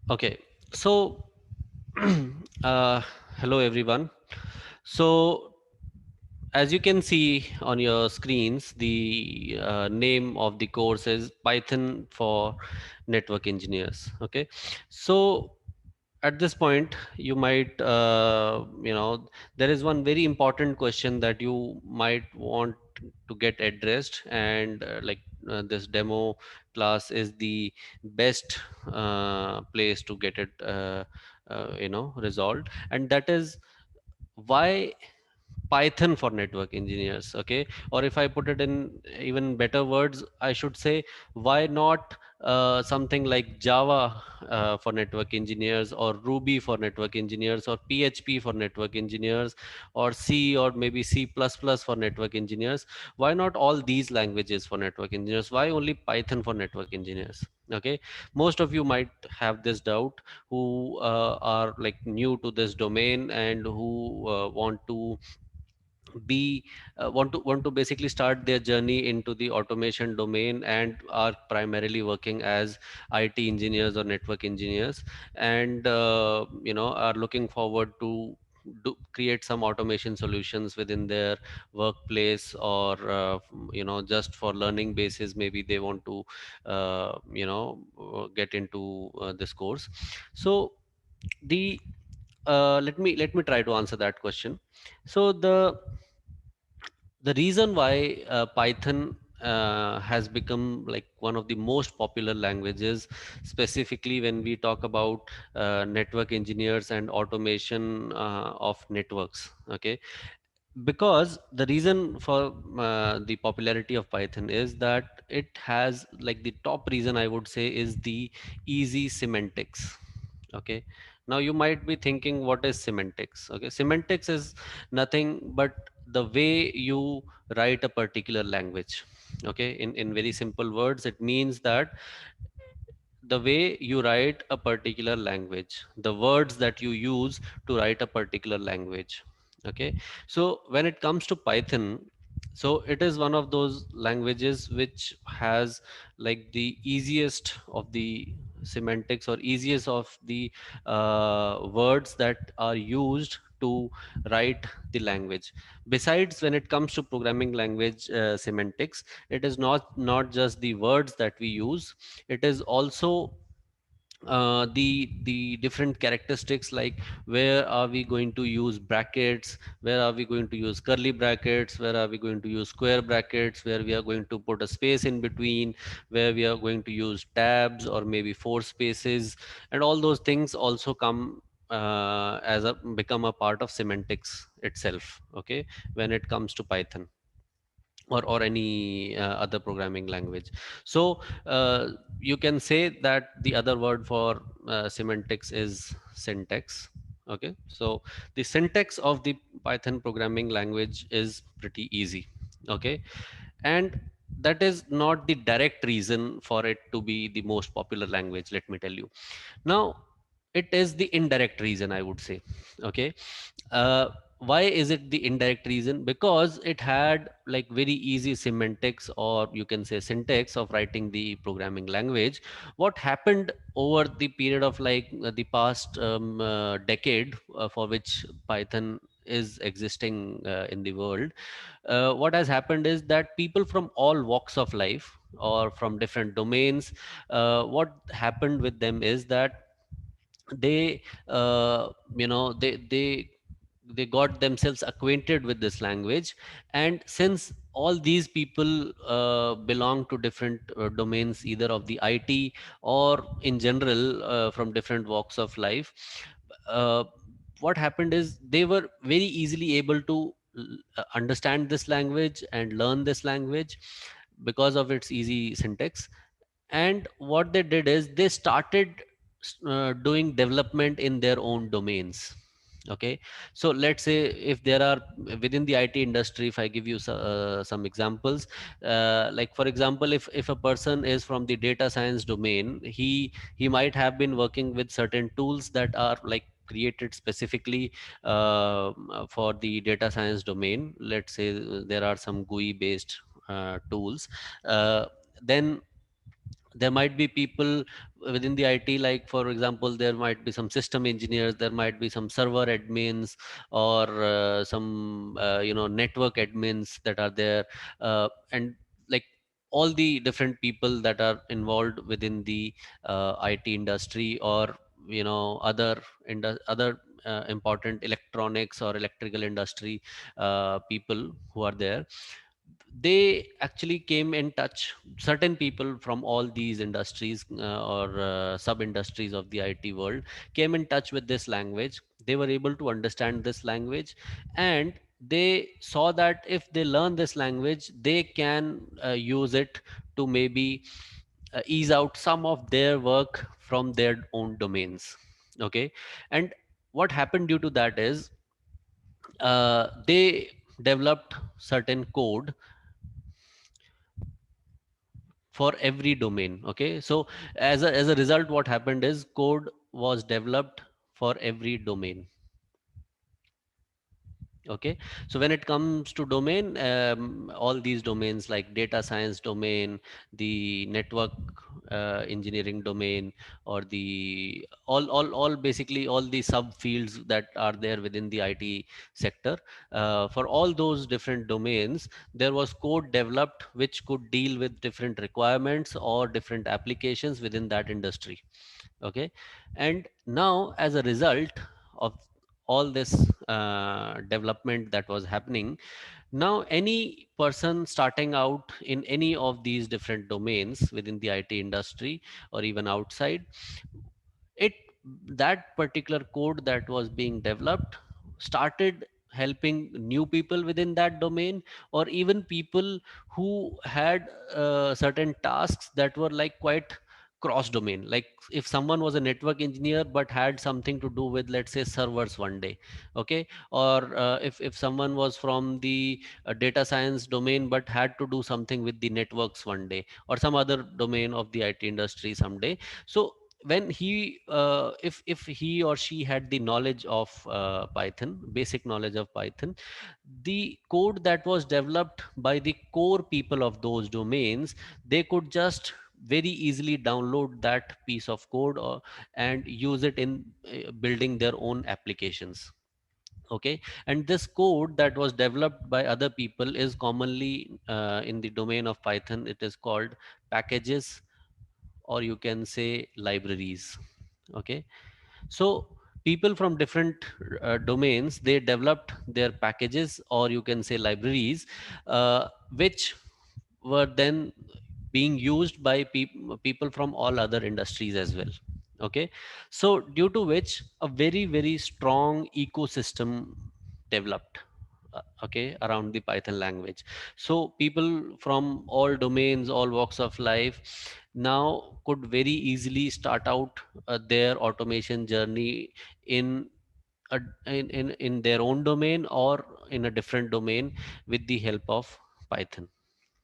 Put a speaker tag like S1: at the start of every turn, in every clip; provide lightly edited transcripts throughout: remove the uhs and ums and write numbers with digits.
S1: Okay, so uh, hello everyone. So as you can see on your screens, the name of the course is Python for Network Engineers. Okay, so at this point, you might, there is one very important question that you might want to get addressed, and this demo class is the best place to get it, resolved, and that is why Python for network engineers. Okay, or if I put it in even better words, I should say, why not something like Java for network engineers, or Ruby for network engineers, or PHP for network engineers, or C, or maybe C++ for network engineers? Why not all these languages for network engineers? Why only Python for network engineers? Okay, most of you might have this doubt, who are like new to this domain, and who want to be want to basically start their journey into the automation domain, and are primarily working as IT engineers or network engineers, and are looking forward to create some automation solutions within their workplace, or just for learning basis, maybe they want to get into this course. So the let me try to answer that question. So the reason why Python has become like one of the most popular languages, specifically when we talk about network engineers and automation of networks. Okay, because the reason for the popularity of Python is that it has, like, the top reason I would say is the easy semantics. Okay, now you might be thinking, what is semantics? Okay, semantics is nothing but the way you write a particular language. Okay, in very simple words, it means that the way you write a particular language, the words that you use to write a particular language. Okay, so when it comes to Python, so it is one of those languages which has like the easiest of the semantics, or easiest of the words that are used to write the language. Besides, when it comes to programming language semantics, it is not just the words that we use, it is also the different characteristics, like where are we going to use brackets, where are we going to use curly brackets, where are we going to use square brackets, where we are going to put a space in between, where we are going to use tabs or maybe four spaces, and all those things also come as a become a part of semantics itself. Okay, when it comes to Python, or any other programming language. So you can say that the other word for semantics is syntax. Okay, so the syntax of the Python programming language is pretty easy. Okay, and that is not the direct reason for it to be the most popular language, let me tell you. Now, it is the indirect reason, I would say. Okay, uh, why is it the indirect reason? Because it had like very easy semantics, or you can say syntax, of writing the programming language. What happened over the period of the past decade, for which Python is existing in the world, what has happened is that people from all walks of life, or from different domains, what happened with them is that they they got themselves acquainted with this language. And since all these people belong to different domains, either of the IT, or in general from different walks of life, uh, what happened is they were very easily able to understand this language and learn this language because of its easy syntax. And what they did is they started doing development in their own domains. Okay, so let's say, if there are within the IT industry, if I give you some examples, like for example, if a person is from the data science domain, he might have been working with certain tools that are like created specifically for the data science domain. Let's say there are some GUI based tools. Then There might be people within the IT, like for example, there might be some system engineers, there might be some server admins, or some network admins that are there, and like all the different people that are involved within the IT industry, or other important electronics or electrical industry people who are there. They actually came in touch, certain people from all these industries or sub industries of the IT world came in touch with this language. They were able to understand this language, and they saw that if they learn this language, they can use it to maybe ease out some of their work from their own domains. Okay. And what happened due to that is they developed certain code for every domain. Okay, so as a result, what happened is code was developed for every domain. Okay, so when it comes to domain, all these domains like data science domain, the network engineering domain, or the all basically all the subfields that are there within the IT sector, for all those different domains, there was code developed which could deal with different requirements or different applications within that industry. Okay, and now as a result of all this development that was happening, now any person starting out in any of these different domains within the IT industry or even outside it, that particular code that was being developed started helping new people within that domain, or even people who had certain tasks that were like quite cross domain. Like if someone was a network engineer but had something to do with, let's say, servers one day. Okay, or if someone was from the data science domain but had to do something with the networks one day, or some other domain of the IT industry someday. So when he if he or she had the knowledge of Python, basic knowledge of Python, the code that was developed by the core people of those domains, they could just very easily download that piece of code, and use it in building their own applications. Okay, and this code that was developed by other people is commonly in the domain of Python, it is called packages, or you can say libraries. Okay, so people from different domains, they developed their packages, or you can say libraries, which were then being used by people from all other industries as well. Okay, so due to which a very very strong ecosystem developed, okay, around the Python language. So people from all domains, all walks of life, now could very easily start out their automation journey in in their own domain, or in a different domain, with the help of Python.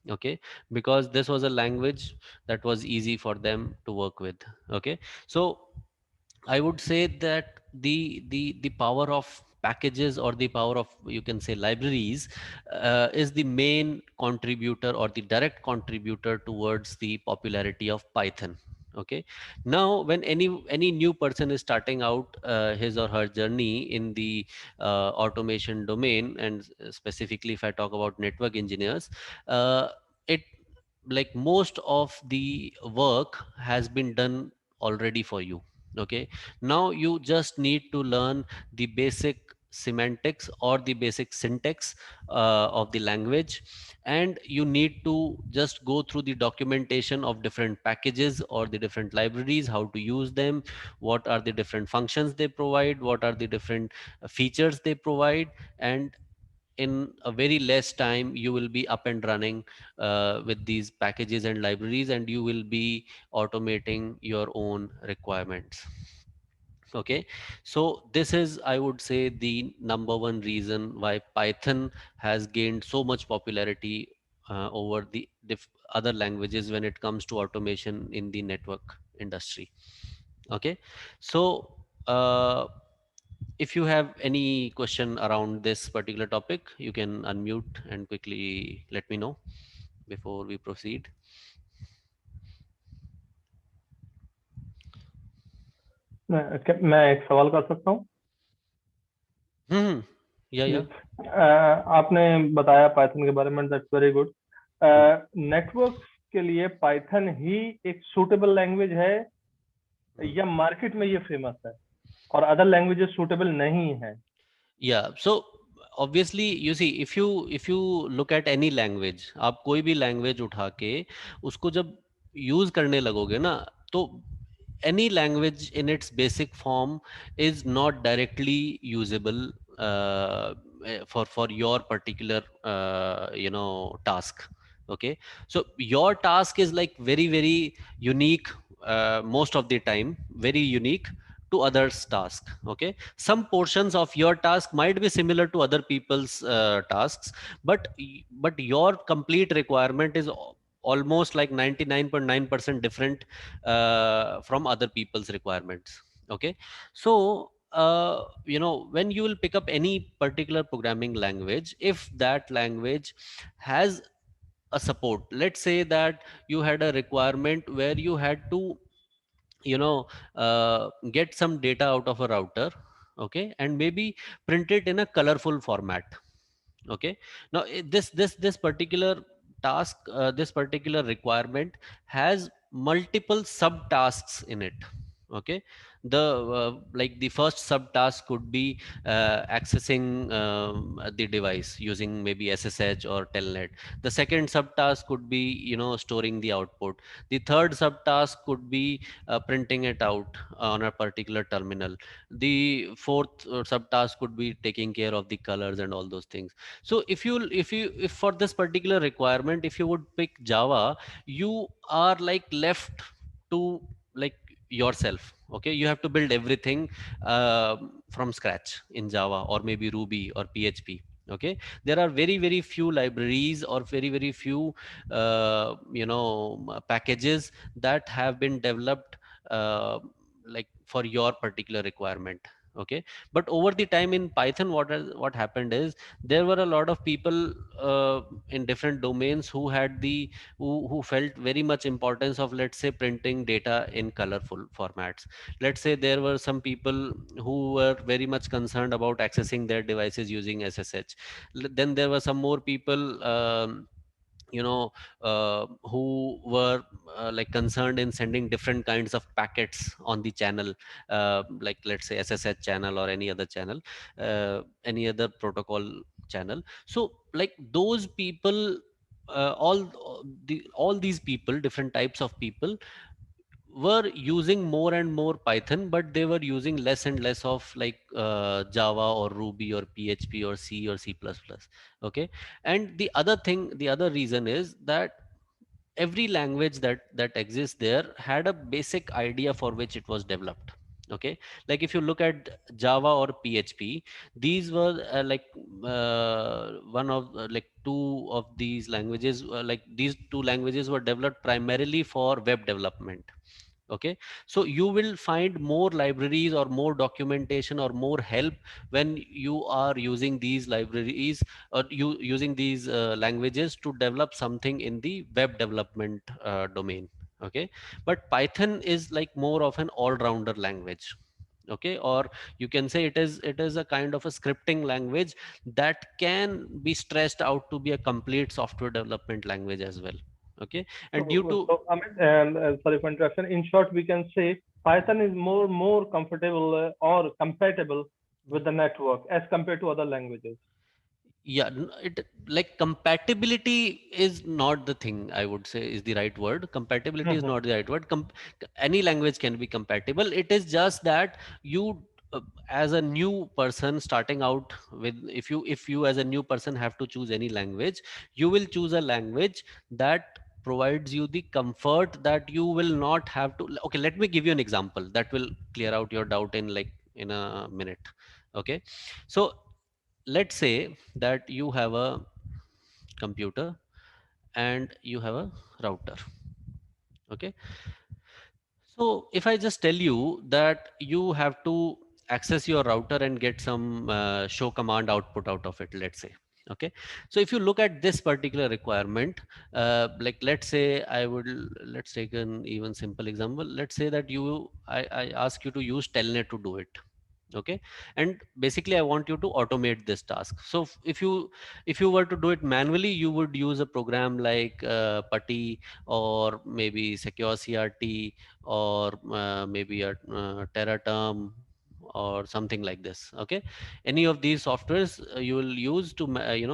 S1: Okay, because this was a language that was easy for them to work with. Okay, so I would say that the power of packages, or the power of, you can say, libraries, is the main contributor, or the direct contributor towards the popularity of Python. Okay, now when any new person is starting out his or her journey in the automation domain, and specifically if I talk about network engineers, it like most of the work has been done already for you. Okay, now you just need to learn the basic semantics, or the basic syntax of the language, and you need to just go through the documentation of different packages or the different libraries, how to use them, what are the different functions they provide, what are the different features they provide, and in a very less time you will be up and running with these packages and libraries, and you will be automating your own requirements. Okay, so this is, I would say, the number one reason why Python has gained so much popularity over the other languages when it comes to automation in the network industry. Okay, so if you have any question around this particular topic, you can unmute and quickly let me know before we proceed.
S2: मैं एक सवाल कर सकता हूँ?
S1: हम्म, या
S2: जी।
S1: या
S2: आपने बताया पाइथन के बारे में, दैट्स वेरी गुड। नेटवर्क के लिए पाइथन ही एक सूटेबल लैंग्वेज है, या मार्केट में ये फेमस है और अदर लैंग्वेजेस सूटेबल नहीं है?
S1: Yeah, so obviously you see, if you look at any language, आप कोई भी लैंग्वेज उठा के उसको जब यूज करने लगोगे ना, तो any language in its basic form is not directly usable for your particular task. Okay, so your task is like very unique, most of the time very unique to others task. Okay, some portions of your task might be similar to other people's tasks, but your complete requirement is almost like 99.9% different from other people's requirements. Okay, so when you will pick up any particular programming language, if that language has a support, let's say that you had a requirement where you had to get some data out of a router, okay, and maybe print it in a colorful format. Okay, now this particular task, this particular requirement has multiple subtasks in it. Okay, the like the first subtask could be accessing the device using maybe SSH or telnet. The second subtask could be storing the output. The third subtask could be printing it out on a particular terminal. The fourth subtask could be taking care of the colors and all those things. So if for this particular requirement, if you would pick Java, you are like left to like yourself. Okay, you have to build everything from scratch in Java or maybe Ruby or PHP. Okay, there are very few libraries or very few packages that have been developed uh, like for your particular requirement. Okay, but over the time in Python, what happened is there were a lot of people in different domains who had who felt very much importance of, let's say, printing data in colorful formats. Let's say there were some people who were very much concerned about accessing their devices using SSH. Then there were some more people who were like concerned in sending different kinds of packets on the channel, like let's say SSH channel or any other channel, any other protocol channel. So like those people, all these people, different types of people, were using more and more Python, but they were using less and less of like Java or Ruby or PHP or C or C++. Okay, and the other reason is that every language that exists there had a basic idea for which it was developed. Okay, like if you look at Java or PHP, these were one of like two of these languages, like these two languages were developed primarily for web development. Okay, so you will find more libraries or more documentation or more help when you are using these libraries or you using these languages to develop something in the web development domain. Okay, but Python is like more of an all-rounder language. Okay, or you can say it is a kind of a scripting language that can be stressed out to be a complete software development language as well. Okay, and due to
S2: So, Amit, sorry for interruption. In short, we can say Python is more comfortable or compatible with the network as compared to other languages.
S1: Yeah, it like compatibility is not the thing I would say is the right word. Compatibility is
S2: Mhm.
S1: not the right word. Any language can be compatible. It is just that you as a new person starting out with, if you as a new person have to choose any language, you will choose a language that provides you the comfort that you will not have to. Okay, let me give you an example that will clear out your doubt in like in a minute. Okay, so let's say that you have a computer and you have a router. Okay, so if I just tell you that you have to access your router and get some show command output out of it, let's say. Okay, so if you look at this particular requirement, like let's say let's take an even simple example. Let's say that I ask you to use telnet to do it. Okay, and basically I want you to automate this task. So if you were to do it manually, you would use a program like putty, or maybe secure crt, or maybe a terraterm, or something like this. Okay, any of these softwares you will use to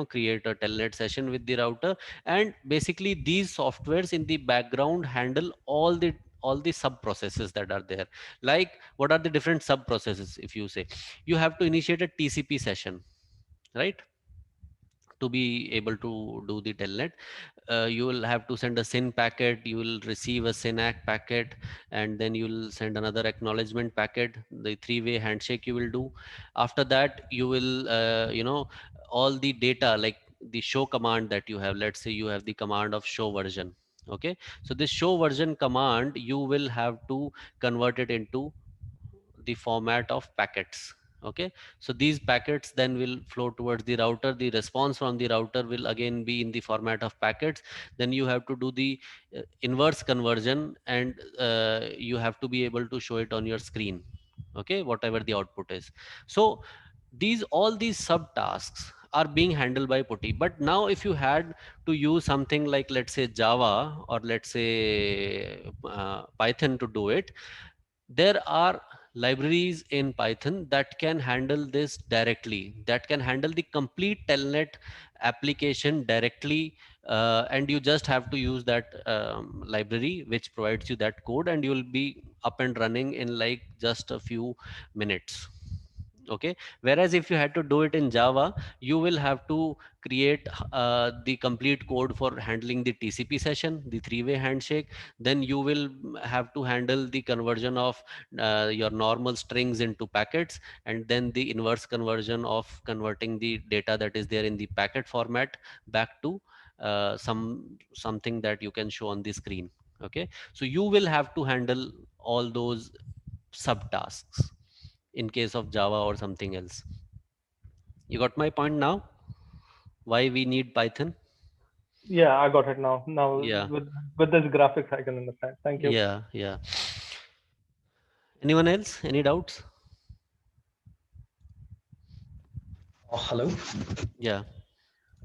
S1: create a telnet session with the router. And basically these softwares in the background handle all the sub processes that are there. Like, what are the different sub processes? If you say you have to initiate a tcp session, right, to be able to do the telnet, you will have to send a SYN packet, you will receive a SYNAC packet, and then you will send another acknowledgement packet, the three-way handshake you will do. After that, you will, all the data, like the show command that you have, let's say you have the command of show version. Okay, so this show version command, you will have to convert it into the format of packets. Okay, so these packets then will flow towards the router. The response from the router will again be in the format of packets. Then you have to do the inverse conversion, and you have to be able to show it on your screen. Okay, whatever the output is. So all these subtasks are being handled by putty. But now if you had to use something like, let's say, java, or let's say python to do it, there are libraries in python that can handle this directly, that can handle the complete telnet application directly. And you just have to use that library which provides you that code, and you will be up and running in like just a few minutes. Okay, whereas if you had to do it in java, you will have to create the complete code for handling the tcp session, the three-way handshake. Then you will have to handle the conversion of your normal strings into packets, and then the inverse conversion of converting the data that is there in the packet format back to something that you can show on the screen. Okay, so you will have to handle all those subtasks in case of Java or something else. You got my point now? Why we need Python?
S2: Yeah, I got it now. Now
S1: Yeah,
S2: with this graphics, I can understand. Thank you.
S1: yeah, yeah. Anyone else? Any doubts?
S3: Hello,
S1: Yeah.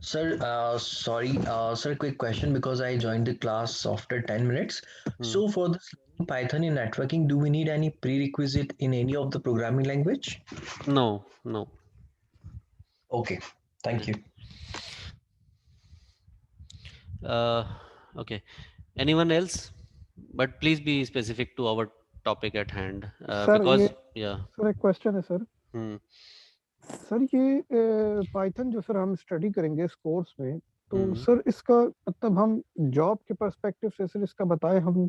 S3: sir. Sorry, sir. Quick question because I joined the class after 10 minutes.
S1: Hmm.
S3: So for this learning Python in networking, do we need any prerequisite in any of the programming language?
S1: No, no.
S3: Okay, thank
S1: Yeah.
S3: you.
S1: Uh, okay. Anyone else? But please be specific to our topic at hand.
S4: Sir ये
S1: Because, yeah.
S4: Sir एक question है sir
S1: Hmm.
S4: Sir ये Python जो sir हम study करेंगे इस course में तो
S1: Hmm.
S4: सर इसका मतलब हम जॉब के पर्सपेक्टिव से सर इसका बताएं हम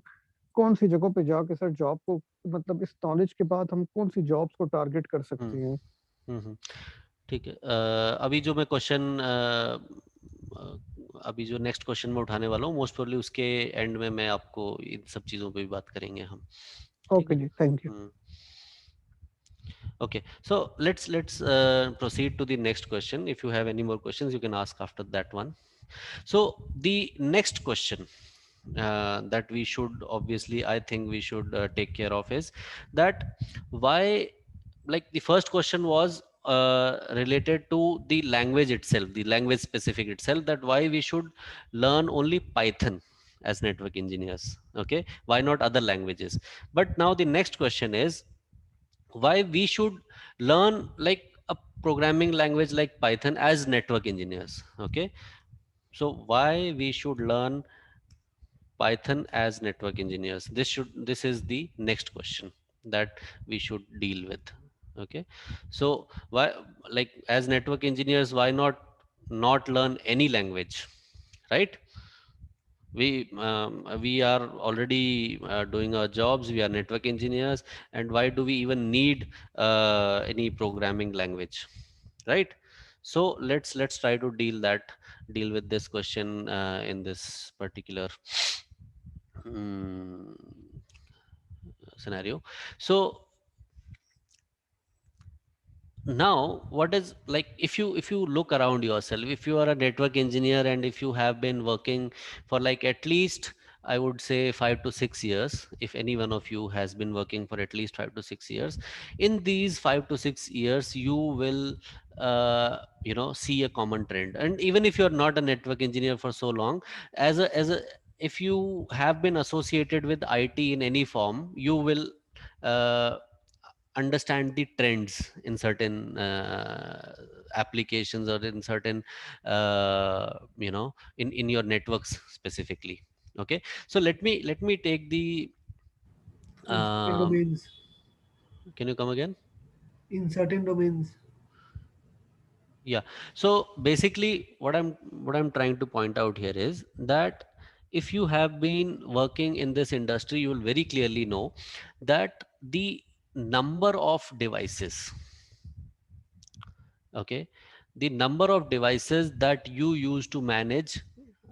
S4: कौन सी जगहों पे जाके सर जॉब को मतलब इस नॉलेज के बाद हम कौन सी जॉब्स को टारगेट कर
S1: Hmm.
S4: सकते हैं
S1: Hmm. ठीक है। अभी जो मैं क्वेश्चन अभी जो नेक्स्ट क्वेश्चन में उठाने वाला हूँ, मोस्ट प्रोबेबली उसके एंड में मैं आपको इन सब चीज़ों पे भी बात करेंगे हम। ठीक
S4: ओके
S1: है।
S4: जी thank you
S1: Okay, so let's proceed to the next question. If you have any more questions, you can ask after that one. So the next question that we should obviously, I think we should take care of is that why, like the first question was related to the language itself, the language specific itself, that why we should learn only Python as network engineers. Okay, why not other languages? But now the next question is why we should learn like a programming language like python as network engineers. Okay, so why we should learn python as network engineers? This is the next question that we should deal with. Okay, so why, like as network engineers, why not learn any language, right? We are already doing our jobs, we are network engineers, and why do we even need any programming language, right? So let's try to deal with this question in this particular mm, scenario. So now what is like, if you look around yourself, if you are a network engineer and if you have been working for like at least, I would say 5 to 6 years, if any one of you has been working for at least 5 to 6 years, in these 5 to 6 years you will see a common trend. And even if you're not a network engineer for so long, as a if you have been associated with IT in any form, you will uh, understand the trends in certain applications, or in certain in your networks specifically. Okay, so let me take the
S5: In certain
S1: um,
S5: domains.
S1: can you come again?
S5: In certain domains.
S1: Yeah, so basically what I'm trying to point out here is that if you have been working in this industry, you will very clearly know that the number of devices, okay, the number of devices that you used to manage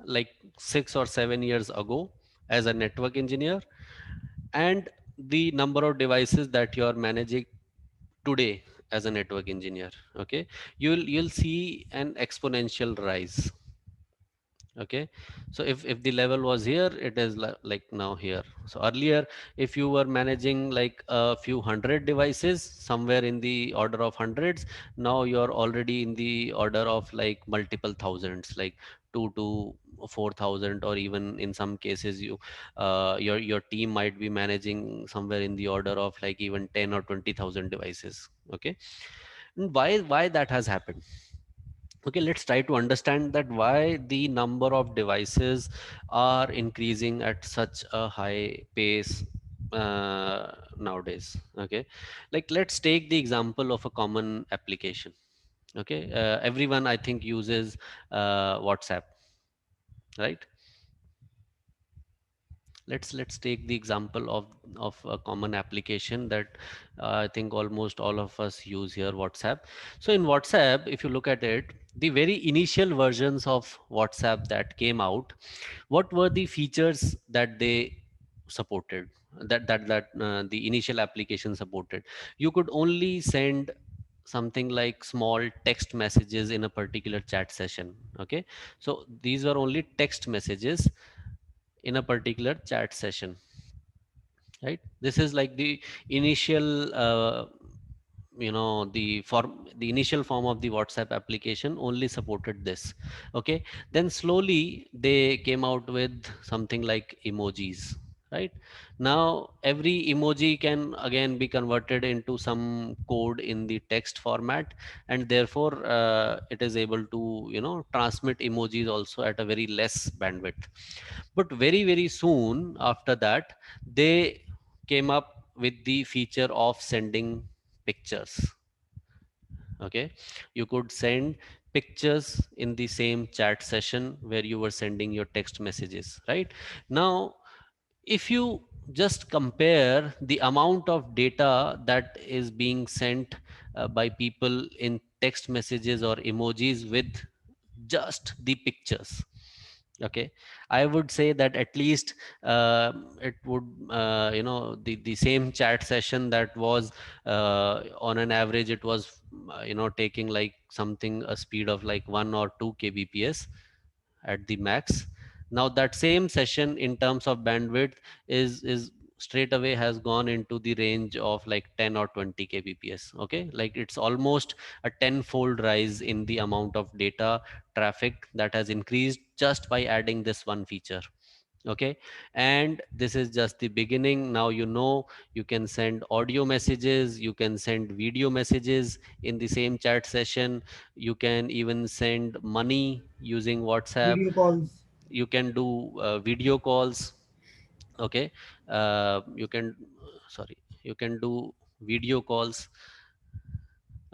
S1: like 6 or 7 years ago as a network engineer, and the number of devices that you are managing today as a network engineer, okay, you'll see an exponential rise. Okay, so if the level was here, it is like now here. So earlier, if you were managing like a few hundred devices, somewhere in the order of hundreds, now you're already in the order of like multiple thousands, like 2 to 4,000, or even in some cases your team might be managing somewhere in the order of like even 10 or 20,000 devices. Okay, and why that has happened? Okay, let's try to understand that why the number of devices are increasing at such a high pace nowadays. Okay, like let's take the example of a common application. Okay, everyone I think uses WhatsApp, right? Let's take the example of a common application that I think almost all of us use here, WhatsApp. So in WhatsApp, if you look at it, the very initial versions of WhatsApp that came out, what were the features that they supported, that the initial application supported? You could only send something like small text messages in a particular chat session. Okay, so these were only text messages in a particular chat session, right? This is like the initial the initial form of the WhatsApp application only supported this. Okay, then slowly they came out with something like emojis, right? Now every emoji can again be converted into some code in the text format, and therefore it is able to transmit emojis also at a very less bandwidth. But very very soon after that, they came up with the feature of sending pictures. Okay, you could send pictures in the same chat session where you were sending your text messages. Right now, if you just compare the amount of data that is being sent by people in text messages or emojis with just the pictures, okay, I would say that at least it would the same chat session that was on an average, it was taking like something a speed of like 1 or 2 kbps at the max. Now that same session in terms of bandwidth is straight away has gone into the range of like 10 or 20 kbps. Okay, like it's almost a tenfold rise in the amount of data traffic that has increased just by adding this one feature. Okay, and this is just the beginning. Now you can send audio messages, you can send video messages in the same chat session, you can even send money using WhatsApp,
S5: Video calls.
S1: you can do video calls. Okay, you can sorry, you can do video calls.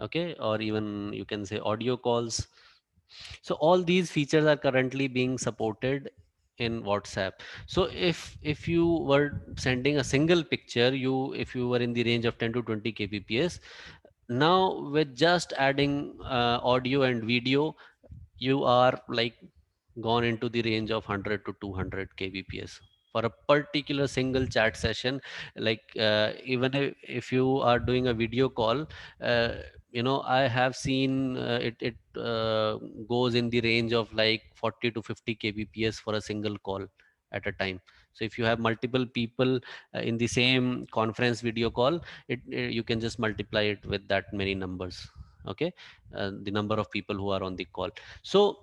S1: Okay, or even you can say audio calls. So all these features are currently being supported in WhatsApp. So if you were sending a single picture, if you were in the range of 10 to 20 kbps, now with just adding audio and video, you are like gone into the range of 100 to 200 kbps for a particular single chat session. Like even if you are doing a video call, uh, I have seen it goes in the range of like 40 to 50 kbps for a single call at a time. So if you have multiple people in the same conference video call, you can just multiply it with that many numbers. Okay, the number of people who are on the call. So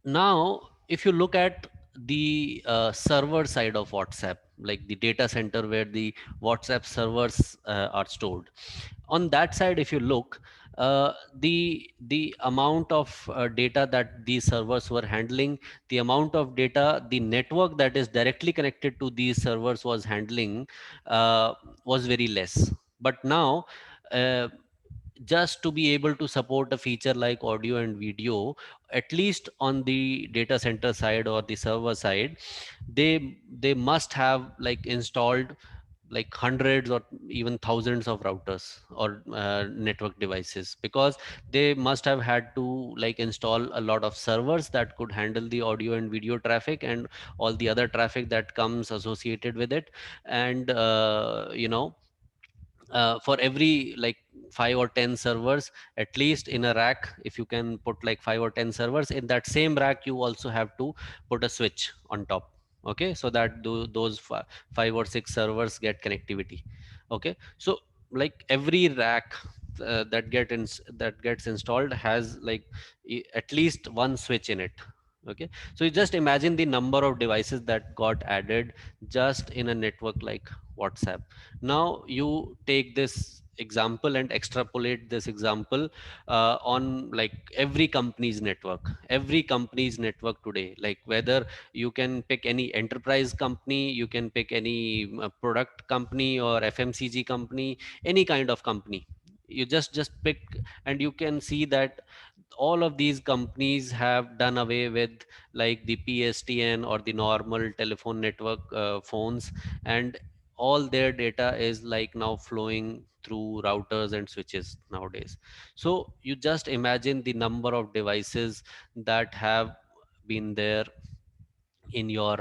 S1: now if you look at the server side of WhatsApp, like the data center where the WhatsApp servers are stored, on that side if you look, the amount of data that these servers were handling, the amount of data the network that is directly connected to these servers was handling, uh, was very less. But now, uh, just to be able to support a feature like audio and video, at least on the data center side or the server side, they must have like installed like hundreds or even thousands of routers or network devices, because they must have had to like install a lot of servers that could handle the audio and video traffic and all the other traffic that comes associated with it. And for every like 5 or 10 servers, at least in a rack, if you can put like 5 or 10 servers in that same rack, you also have to put a switch on top. Okay, so that those 5 or 6 servers get connectivity. Okay, so like every rack that gets installed has like at least one switch in it. Okay, so you just imagine the number of devices that got added just in a network like WhatsApp. Now you take this example and extrapolate this example on like every company's network today, like whether you can pick any enterprise company, you can pick any product company or FMCG company, any kind of company. You just pick, and you can see that all of these companies have done away with like the PSTN or the normal telephone network phones, and all their data is like now flowing through routers and switches nowadays. So you just imagine the number of devices that have been there in your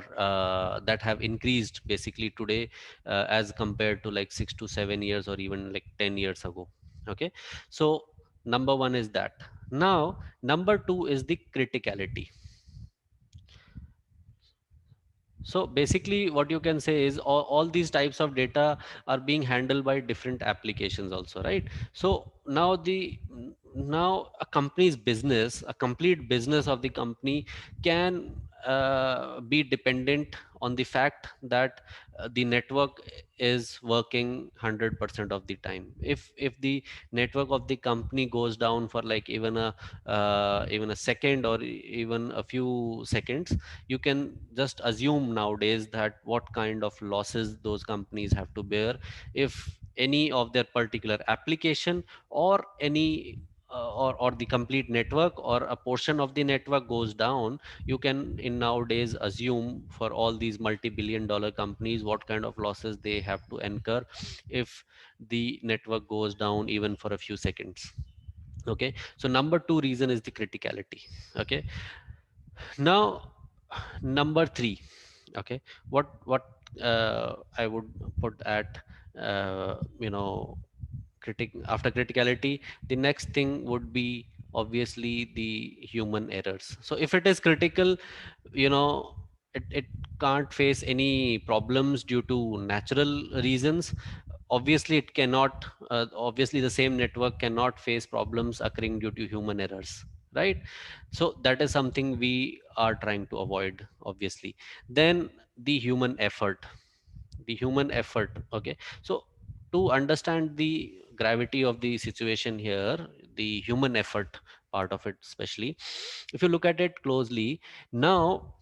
S1: that have increased basically today, as compared to like 6 to 7 years or even like 10 years ago. Okay, so number one is that. Now number two is the criticality. So basically what you can say is all these types of data are being handled by different applications also, right? So now a company's business, a complete business of the company can be dependent on the fact that the network is working 100% of the time. If the network of the company goes down for like even a second or even a few seconds, you can just assume nowadays that what kind of losses those companies have to bear if any of their particular application or any or the complete network or a portion of the network goes down. You can in nowadays assume for all these multi-billion dollar companies what kind of losses they have to incur if the network goes down even for a few seconds. Okay, so number two reason is the criticality. Okay, now number three. Okay, what I would put at you know after criticality, the next thing would be obviously the human errors. So if it is critical, you know it can't face any problems due to natural reasons. Obviously it cannot obviously the same network cannot face problems occurring due to human errors, right? So that is something we are trying to avoid, obviously. Then the human effort, okay. So to understand the gravity of the situation here, the human effort part of it especially, if you look at it closely, now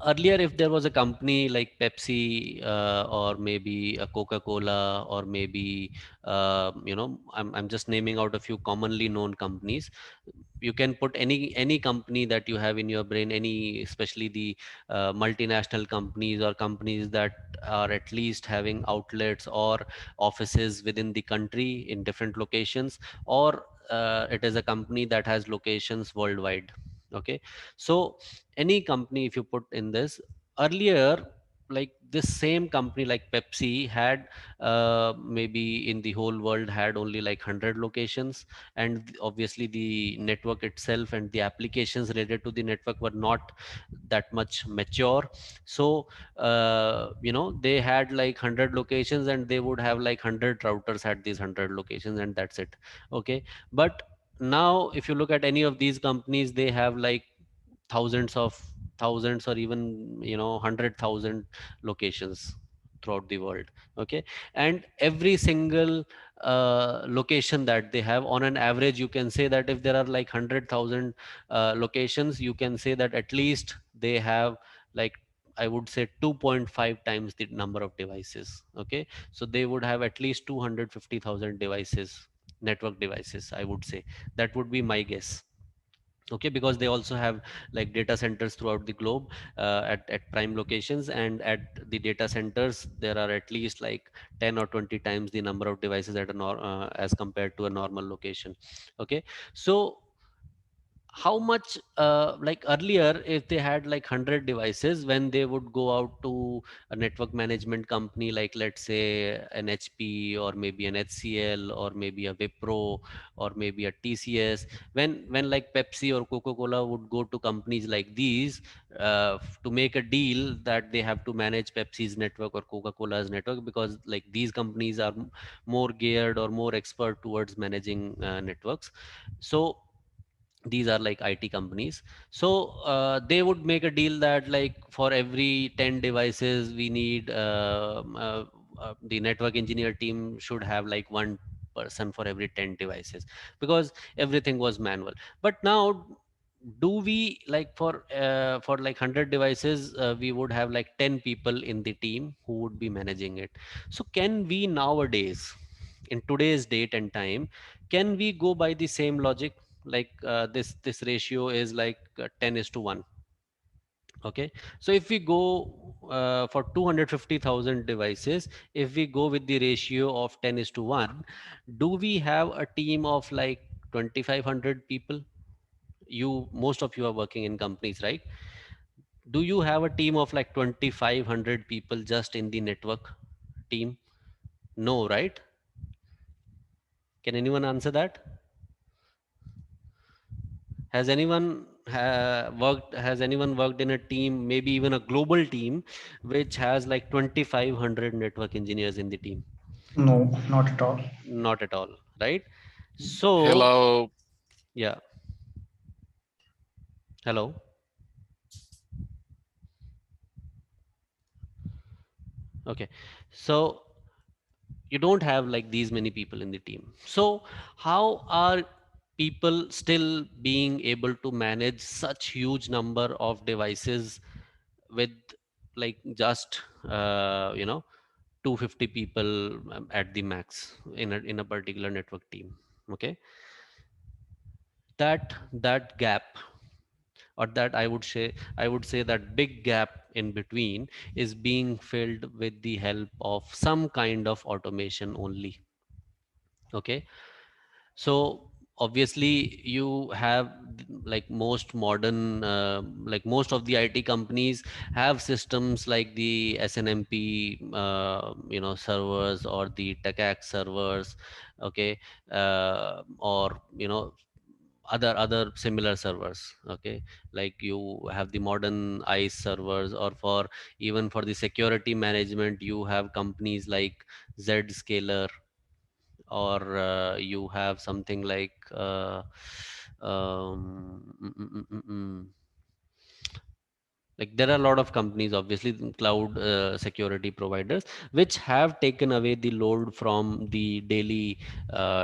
S1: earlier if there was a company like Pepsi, or maybe a Coca-Cola, or maybe I'm just naming out a few commonly known companies. You can put any company that you have in your brain, any, especially the multinational companies or companies that are at least having outlets or offices within the country in different locations, or it is a company that has locations worldwide. Okay, so any company if you put in this, earlier like this same company like Pepsi had maybe in the whole world had only like 100 locations, and obviously the network itself and the applications related to the network were not that much mature. So they had like 100 locations, and they would have like 100 routers at these 100 locations, and that's it. Okay, but now if you look at any of these companies, they have like thousands of thousands, or even 100,000 locations throughout the world. Okay, and every single location that they have, on an average, you can say that if there are like 100,000 locations, you can say that at least they have like, I would say, 2.5 times the number of devices. Okay, so they would have at least 250,000 devices, network devices, I would say. That would be my guess. Okay, because they also have like data centers throughout the globe, at prime locations, and at the data centers there are at least like 10 or 20 times the number of devices as compared to a normal location. Okay, so how much, like earlier, if they had like 100 devices, when they would go out to a network management company, like let's say an HP, or maybe an HCL, or maybe a Wipro, or maybe a TCS, when like Pepsi or Coca-Cola would go to companies like these, to make a deal that they have to manage Pepsi's network or Coca-Cola's network, because like these companies are more geared or more expert towards managing networks. So these are like IT companies. So they would make a deal that like for every 10 devices we need, the network engineer team should have like one person for every 10 devices, because everything was manual. But now, do we like for like 100 devices, we would have like 10 people in the team who would be managing it. So can we nowadays, in today's date and time, can we go by the same logic, like this ratio is like 10 is to 1? Okay, so if we go for 250,000 devices, if we go with the ratio of 10 is to 1, do we have a team of like 2,500 people? You, most of you are working in companies, right? Do you have a team of like 2,500 people just in the network team? No, right? Can anyone answer that? Has anyone worked in a team, maybe even a global team, which has like 2,500 network engineers in the team?
S6: No, not at all.
S1: Not at all, right? So
S7: Hello.
S1: yeah, hello. Okay, so you don't have like these many people in the team. So how are people still being able to manage such huge number of devices with like just 250 people, at the max, in a particular network team? Okay, that gap, or that I would say that big gap in between is being filled with the help of some kind of automation only. Okay, so obviously you have like most modern, like most of the IT companies have systems like the SNMP servers, or the TechAct servers. Okay, or other similar servers. Okay, like you have the modern ICE servers, or for even for the security management, you have companies like Zscaler, or you have something like like there are a lot of companies, obviously, cloud security providers, which have taken away the load from the daily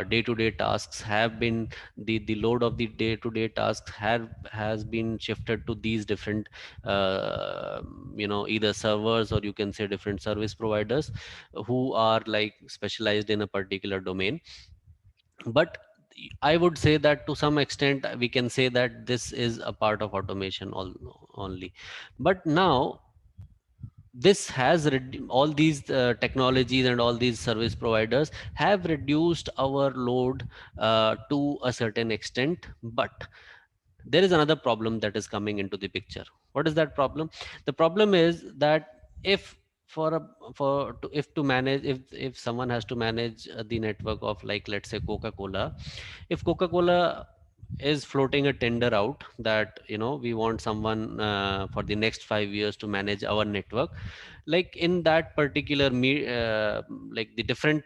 S1: day-to-day tasks. Have been the load of the day-to-day tasks have has been shifted to these different either servers, or you can say different service providers, who are like specialized in a particular domain. But I would say that to some extent we can say that this is a part of automation only. But now this has all these technologies and all these service providers have reduced our load to a certain extent. But there is another problem that is coming into the picture. What is that problem? The problem is that if for a for to, if to manage if someone has to manage the network of, like, let's say Coca-Cola. If Coca-Cola is floating a tender out that, we want someone for the next 5 years to manage our network, like in that particular like the different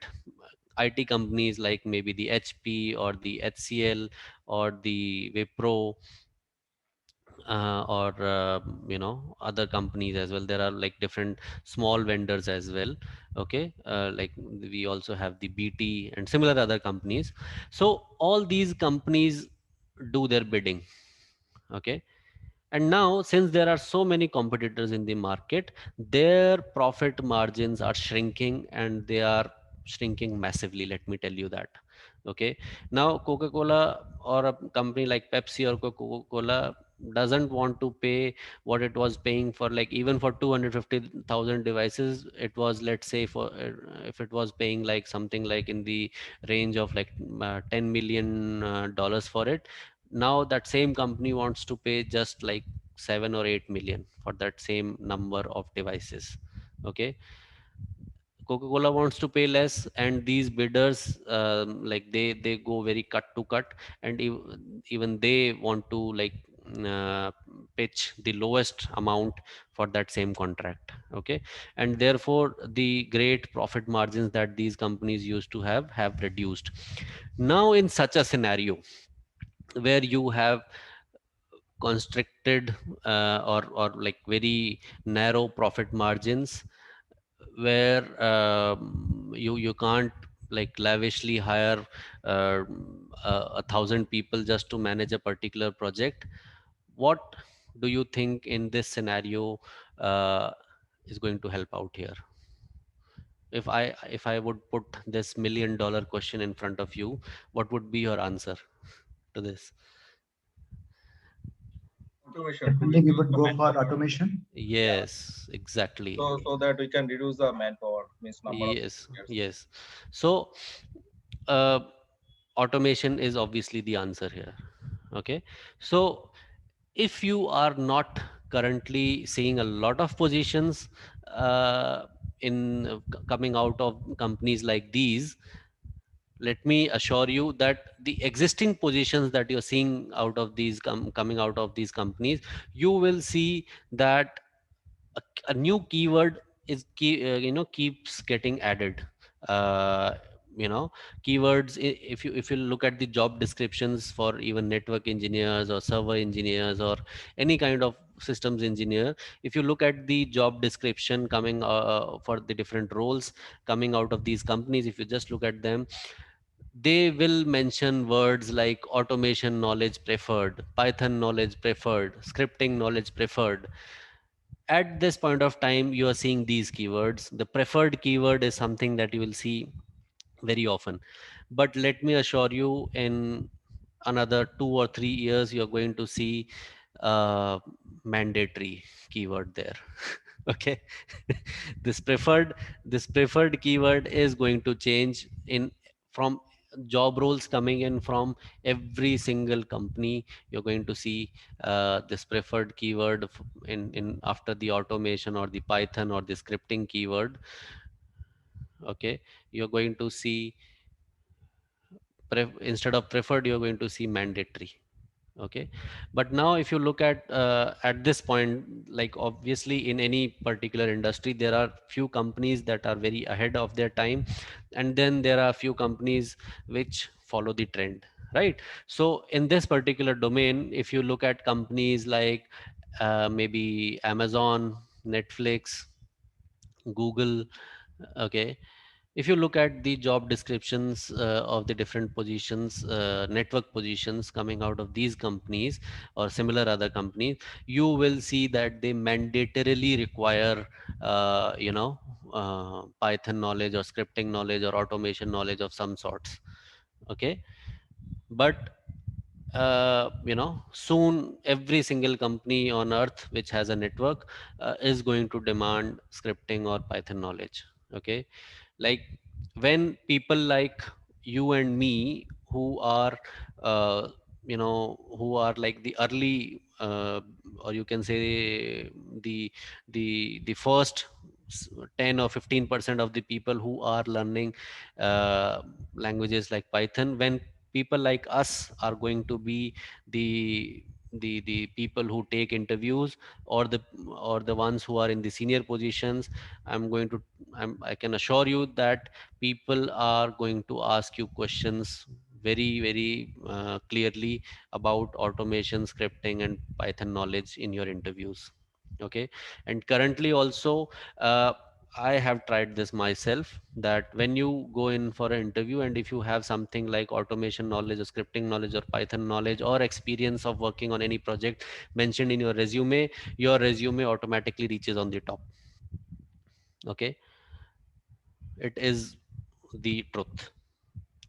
S1: IT companies, like maybe the HP or the HCL or the Wipro, or other companies as well. There are like different small vendors as well. Okay, like we also have the BT and similar other companies. So all these companies do their bidding. Okay, and now, since there are so many competitors in the market, their profit margins are shrinking, and they are shrinking massively. Let me tell you that. Okay. Now, Coca-Cola or a company like Pepsi or Coca-Cola doesn't want to pay what it was paying for, like even for 250,000 devices. It was, let's say, for if it was paying like something like in the range of like $10 million for it. Now that same company wants to pay just like 7 or 8 million for that same number of devices. Okay, Coca-Cola wants to pay less, and these bidders, like they go very cut to cut, and even they want to like uh, pitch the lowest amount for that same contract. Okay, and therefore the great profit margins that these companies used to have reduced. Now in such a scenario where you have constricted or like very narrow profit margins, where you can't like lavishly hire uh, 1,000 people just to manage a particular project. What do you think in this scenario uh, is going to help out here? If I would put this $1 million question in front of you, what would be your answer to this?
S7: Automation.
S6: Definitely, we
S7: Reduce
S6: would
S7: the
S6: go for
S7: manpower.
S6: automation.
S7: Yeah.
S1: Yes, exactly.
S7: So that we can reduce the manpower, means number of
S1: Yes,
S7: engineers.
S1: yes. So, uh, automation is obviously the answer here. Okay. So, if you are not currently seeing a lot of positions coming out of companies like these, let me assure you that the existing positions that you're seeing out of these coming out of these companies, you will see that a new keyword keeps getting added. uh, you know Keywords, if you look at the job descriptions for even network engineers or server engineers or any kind of systems engineer, if you look at the job description coming for the different roles coming out of these companies, if you just look at them, they will mention words like automation knowledge preferred, Python knowledge preferred, scripting knowledge preferred. At this point of time, you are seeing these keywords. The preferred keyword is something that you will see very often. But let me assure you, in another 2 or 3 years, you're going to see uh, mandatory keyword there. Okay. this preferred this preferred keyword is going to change in from job roles coming in from every single company. You're going to see this preferred keyword in after the automation or the Python or the scripting keyword. Okay, you're going to see instead of preferred, you're going to see mandatory. Okay, but now if you look at this point, like obviously in any particular industry there are few companies that are very ahead of their time, and then there are few companies which follow the trend, right? So in this particular domain, if you look at companies like maybe Amazon, Netflix, Google. Okay, if you look at the job descriptions of the different positions, network positions coming out of these companies or similar other companies, you will see that they mandatorily require Python knowledge or scripting knowledge or automation knowledge of some sorts. Okay, but soon every single company on earth which has a network is going to demand scripting or Python knowledge. Okay, like when people like you and me, who are who are like the early or you can say the first 10 or 15% of the people who are learning languages like Python, when people like us are going to be the the people who take interviews, or the ones who are in the senior positions, I'm going to I can assure you that people are going to ask you questions very clearly about automation, scripting, and Python knowledge in your interviews. Okay. And currently also, I have tried this myself, that when you go in for an interview, and if you have something like automation knowledge or scripting knowledge or Python knowledge or experience of working on any project mentioned in your resume automatically reaches on the top. Okay. It is the truth.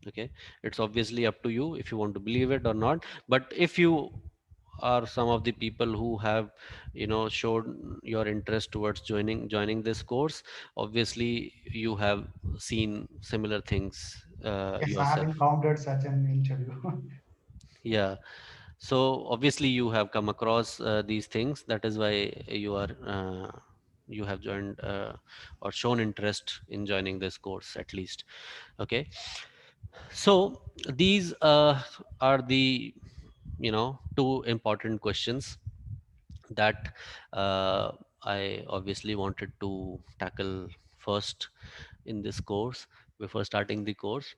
S1: Okay. It's obviously up to you if you want to believe it or not. But if you are some of the people who have, showed your interest towards joining this course, obviously you have seen similar things
S6: Yes, I have
S1: yourself.
S6: encountered such an interview.
S1: Yeah. So obviously you have come across these things. That is why you have joined or shown interest in joining this course at least. Okay. So these are the, two important questions that I obviously wanted to tackle first in this course before starting the course.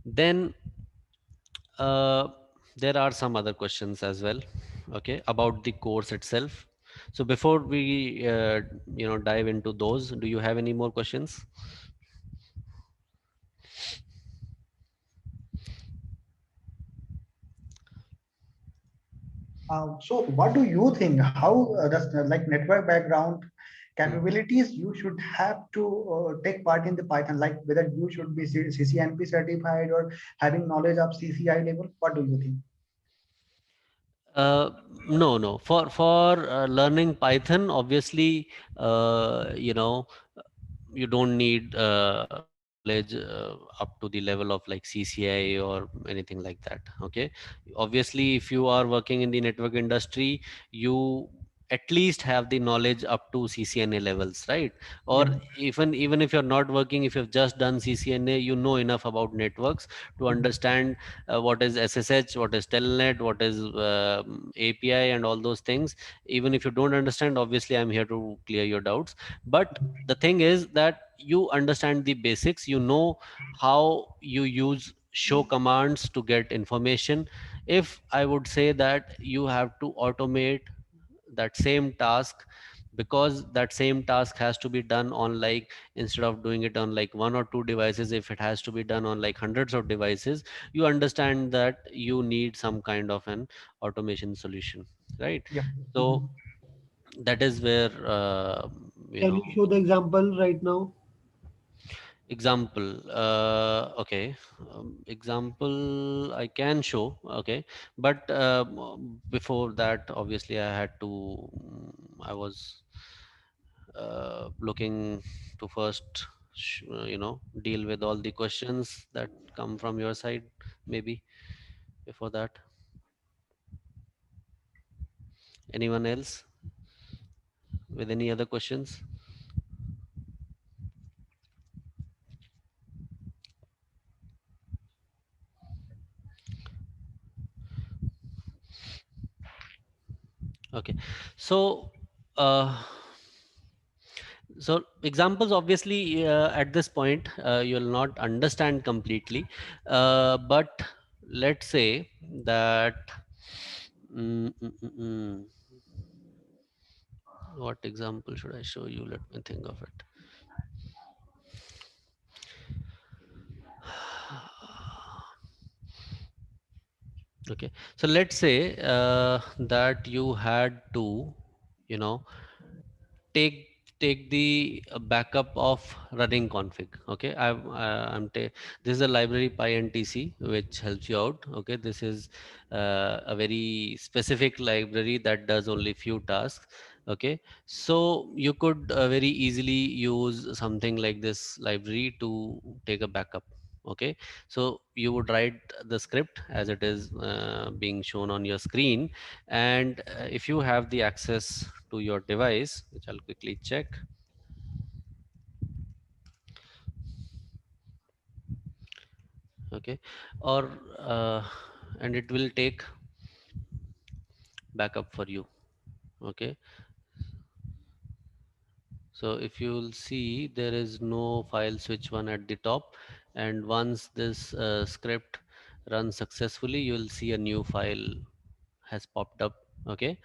S1: Then uh, there are some other questions as well, okay, about the course itself. So before we dive into those, do you have any more questions?
S6: So what do you think? How does like network background
S1: Hmm.
S6: capabilities you should have to take part in the Python? Like whether you should be CCNP certified or having knowledge of CCI level? What do you think?
S1: Uh, no. For learning Python, obviously, you don't need knowledge up to the level of like CCI or anything like that. Okay. Obviously, if you are working in the network industry, you at least have the knowledge up to CCNA levels, right? Or
S6: Yeah.
S1: even if you're not working, if you've just done CCNA, you know enough about networks to
S6: Mhm.
S1: understand what is SSH, what is Telnet, what is API, and all those things. Even if you don't understand, obviously I'm here to clear your doubts. But the thing is that you understand the basics, you know how you use show commands to get information. If I would say that you have to automate that same task, because that same task has to be done on like, instead of doing it on like one or two devices, if it has to be done on like hundreds of devices, you understand that you need some kind of an automation solution, right?
S6: Yeah.
S1: So
S6: Mhm.
S1: that is where you
S5: Can
S1: know
S5: you show the example right now?
S1: example. Okay. Example I can show. Okay. But before that, obviously I had to I was looking to first deal with all the questions that come from your side, maybe. Before that, anyone else with any other questions? Okay. So so examples, obviously, at this point you will not understand completely, but let's say that what example should I show you? Let me think of it. Okay. So let's say that you had to, you know, take take the backup of running config. Okay. This is a library PyNTC which helps you out. Okay. This is a very specific library that does only few tasks. Okay. So you could very easily use something like this library to take a backup. Okay. So you would write the script as it is being shown on your screen, and if you have the access to your device, which I'll quickly check. Okay, or and it will take backup for you. Okay, so if you'll see, there is no file switch one at the top, and once this script runs successfully, you'll see a new file has popped up. Okay,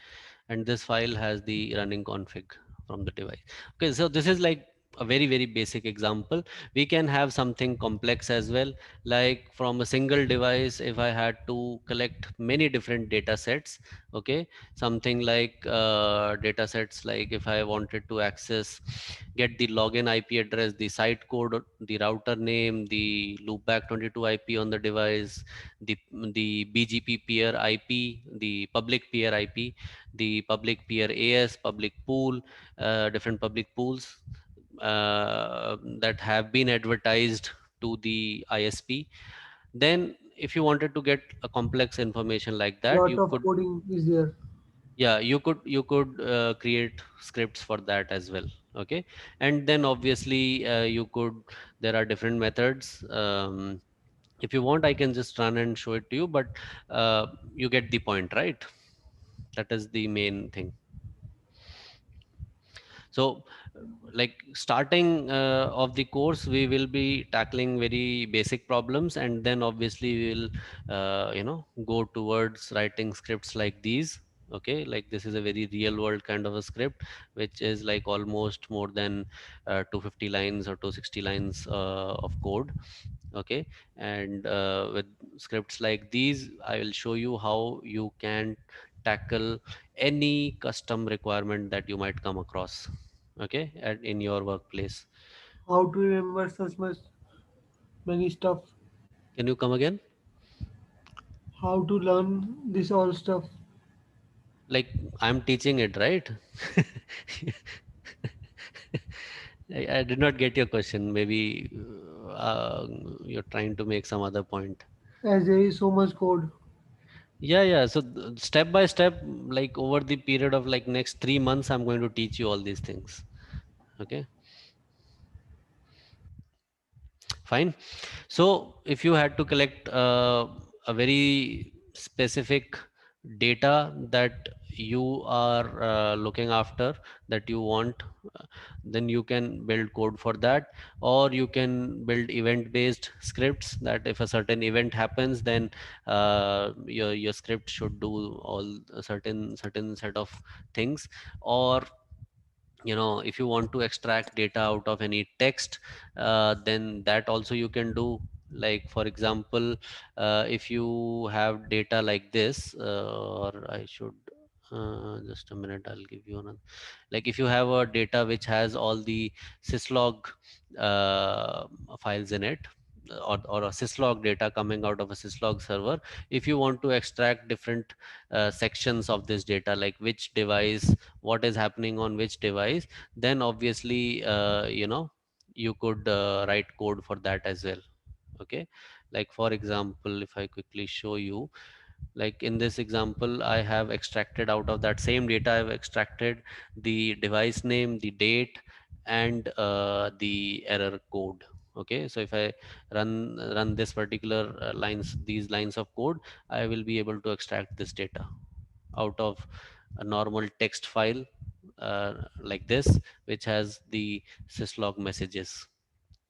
S1: and this file has the running config from the device. Okay, so this is like a very basic example. We can have something complex as well, like from a single device, if I had to collect many different data sets. Okay, something like data sets, like if I wanted to access, get the login IP address, the site code, the router name, the loopback 22 IP on the device, the BGP peer IP, the public peer IP, the public peer AS, public pool, different public pools that have been advertised to the ISP. Then if you wanted to get a complex information like that,
S5: Lot
S1: you
S5: of
S1: could,
S5: coding is there.
S1: yeah, you could create scripts for that as well. Okay, and then obviously you could, there are different methods. If you want, I can just run and show it to you, but you get the point, right? That is the main thing. So like starting of the course, we will be tackling very basic problems, and then obviously we will go towards writing scripts like these. Okay, like this is a very real world kind of a script, which is like almost more than 250 lines or 260 lines of code. Okay, and with scripts like these, I will show you how you can tackle any custom requirement that you might come across. Okay, in your workplace.
S5: How to remember such much many stuff?
S1: Can you come again?
S5: How to learn this all stuff?
S1: Like I'm teaching it, right? I did not get your question. Maybe you're trying to make some other point.
S5: As there is so much code.
S1: Yeah. So step by step, like over the period of like next 3 months, I'm going to teach you all these things. Okay, fine. So if you had to collect a very specific data that you are looking after, that you want, then you can build code for that, or you can build event based scripts that if a certain event happens, then your script should do all a certain set of things. Or if you want to extract data out of any text, then that also you can do. Like for example, if you have data like this, or I should just a minute, I'll give you another. Like if you have a data which has all the syslog uh, files in it, or a syslog data coming out of a syslog server. If you want to extract different sections of this data, like which device, what is happening on which device, then obviously you could write code for that as well. Okay, like for example, if I quickly show you, like in this example, I have extracted out of that same data, I've extracted the device name, the date, and the error code. Okay, so if I run this particular these lines of code, I will be able to extract this data out of a normal text file like this, which has the syslog messages.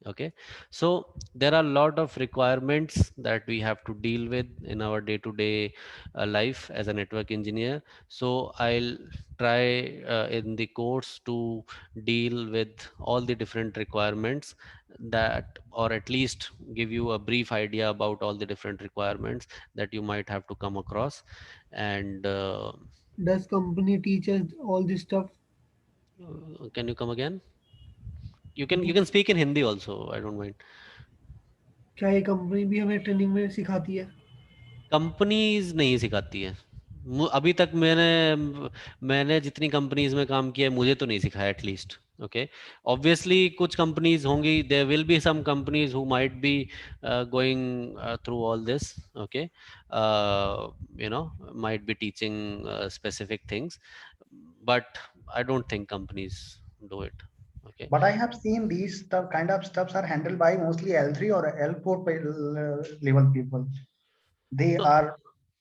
S1: Okay, so there are a lot of requirements that we have to deal with in our day-to-day life as a network engineer. So I'll try in the course to deal with all the different requirements, that or at least give you a brief idea about all the different requirements that you might have to come across. And
S5: Does company teach us all this stuff?
S1: can you come again? You can speak in Hindi also, I don't mind.
S5: क्या ये company भी हमें training में सिखाती है?
S1: Companies नहीं सिखाती है। अभी तक मैंने जितनी कंपनीज में काम किया है, मुझे तो नहीं सिखाया एटलीस्ट। ओके, ऑब्वियसली कुछ कंपनीज होंगी, there will be some companies who might be going through all this. Okay, might be teaching specific things, but I don't think companies do it. Okay.
S6: But I have seen these stuff, kind of stuffs are handled by mostly L3 or L4 level people. They
S1: So,
S6: are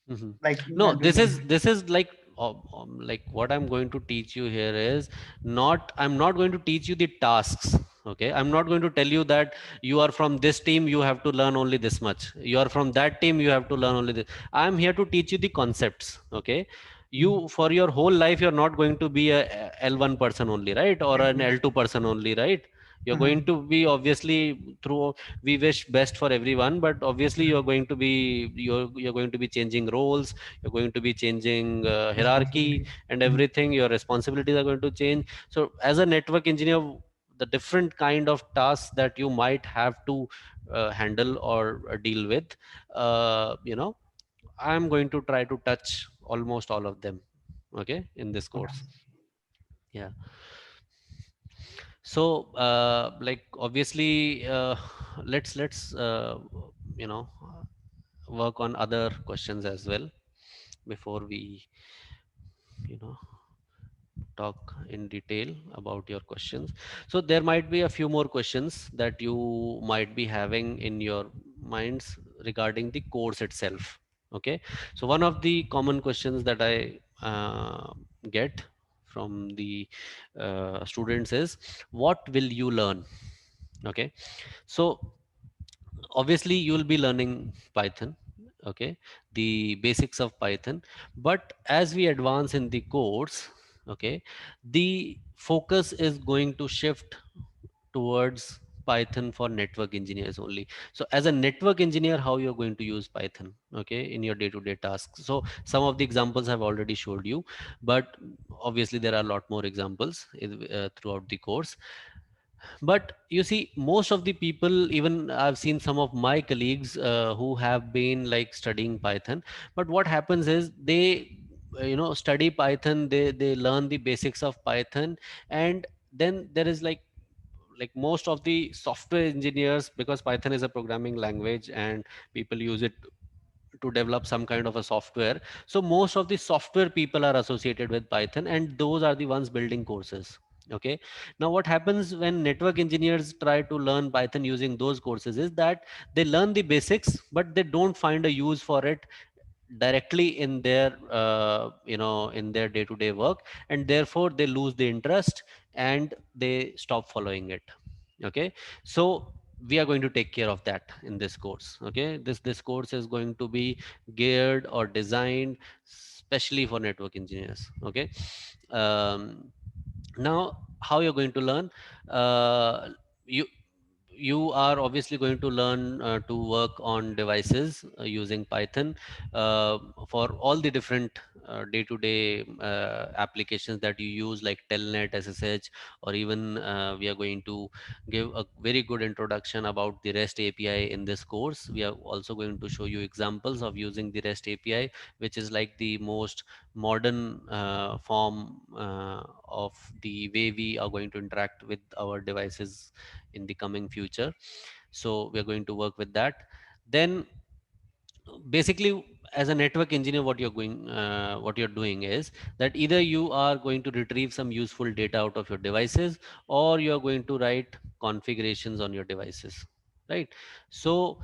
S1: mhm.
S6: like
S1: No,
S6: doing the
S1: this is like what I'm going to teach you here is not, I'm not going to teach you the tasks. Okay, I'm not going to tell you that you are from this team, you have to learn only this much. You are from that team, you have to learn only this. I'm here to teach you the concepts. Okay, you for your whole life, you're not going to be a L1 person only, right? Or an L2 person only, right? You're
S6: Mhm.
S1: going to be obviously through, we wish best for everyone, but obviously you're going to be changing roles, you're going to be changing hierarchy
S6: Responsibility.
S1: and
S6: Mhm.
S1: everything, your responsibilities are going to change. So as a network engineer, the different kind of tasks that you might have to handle or deal with, I'm going to try to touch almost all of them, okay, in this
S6: Okay.
S1: course. Yeah. So like obviously let's you know work on other questions as well before we you know talk in detail about your questions. So there might be a few more questions that you might be having in your minds regarding the course itself. Okay, so one of the common questions that I get from the students is, what will you learn? Okay, so obviously you will be learning Python, okay, the basics of Python. But as we advance in the course, okay, the focus is going to shift towards Python for network engineers only. So as a network engineer, how you're going to use Python, okay, in your day-to-day tasks. So some of the examples I've already showed you, but obviously there are a lot more examples throughout the course. But you see, most of the people, even I've seen some of my colleagues who have been like studying Python, but what happens is they study Python, they learn the basics of Python, and then there is like most of the software engineers, because Python is a programming language and people use it to develop some kind of a software. So most of the software people are associated with Python, and those are the ones building courses. Okay, now what happens when network engineers try to learn Python using those courses is that they learn the basics, but they don't find a use for it directly in their in their day-to-day work, and therefore they lose the interest and they stop following it. Okay, so we are going to take care of that in this course. Okay, this course is going to be geared or designed specially for network engineers. Okay, now how you're going to learn, you you are obviously going to learn to work on devices using Python for all the different day-to-day applications that you use, like Telnet, SSH, or even we are going to give a very good introduction about the REST API in this course. We are also going to show you examples of using the REST API, which is like the most modern form of the way we are going to interact with our devices in the coming future. So we are going to work with that. Then basically, as a network engineer, what you're doing is that either you are going to retrieve some useful data out of your devices, or you're going to write configurations on your devices, right? So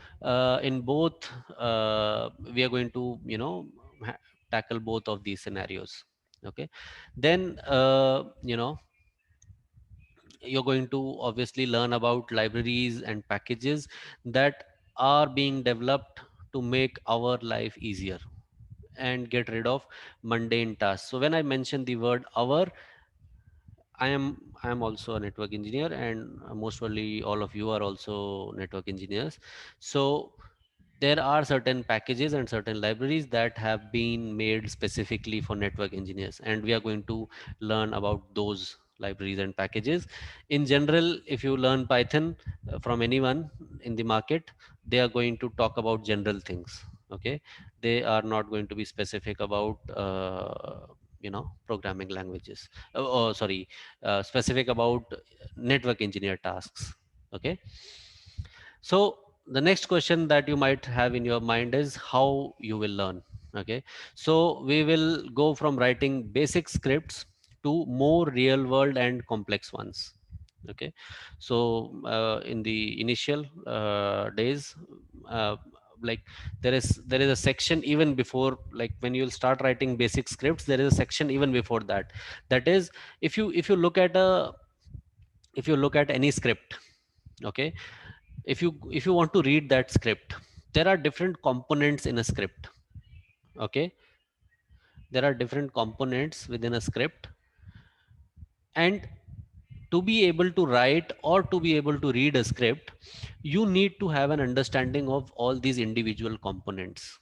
S1: in both we are going to tackle both of these scenarios. Okay, then you're going to obviously learn about libraries and packages that are being developed to make our life easier and get rid of mundane tasks. So when I mention the word our, I am also a network engineer, and most probably all of you are also network engineers. So there are certain packages and certain libraries that have been made specifically for network engineers, and we are going to learn about those libraries and packages. In general, if you learn Python from anyone in the market, they are going to talk about general things. Okay, they are not going to be specific about programming languages. Oh, sorry, specific about network engineer tasks. Okay, so the next question that you might have in your mind is how you will learn. Okay, so we will go from writing basic scripts to more real world and complex ones. Okay, so in the initial days, uh, like there is a section even before, like when you'll start writing basic scripts, there is a section even before that. That is, if you look at a if you look at any script, okay, if you want to read that script, there are different components in a script. Okay, there are different components within a script, and to be able to write or to be able to read a script, you need to have an understanding of all these individual components.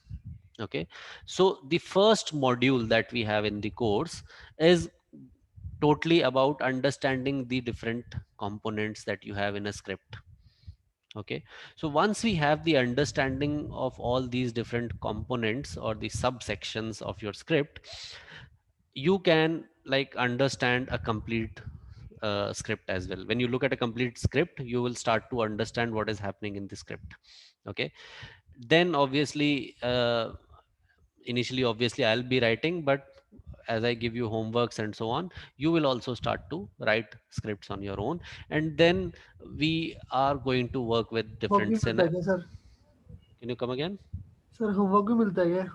S1: Okay, so the first module that we have in the course is totally about understanding the different components that you have in a script. Okay, so once we have the understanding of all these different components or the subsections of your script, you can like understand a complete script as well. When you look at a complete script, you will start to understand what is happening in the script. Okay, then obviously initially obviously I'll be writing, but as I give you homeworks and so on, you will also start to write scripts on your own, and then we are going to work with
S5: homework भी
S1: different
S5: मिलता है क्या sir?
S1: can you come again?
S5: Sir homework भी मिलता है क्या?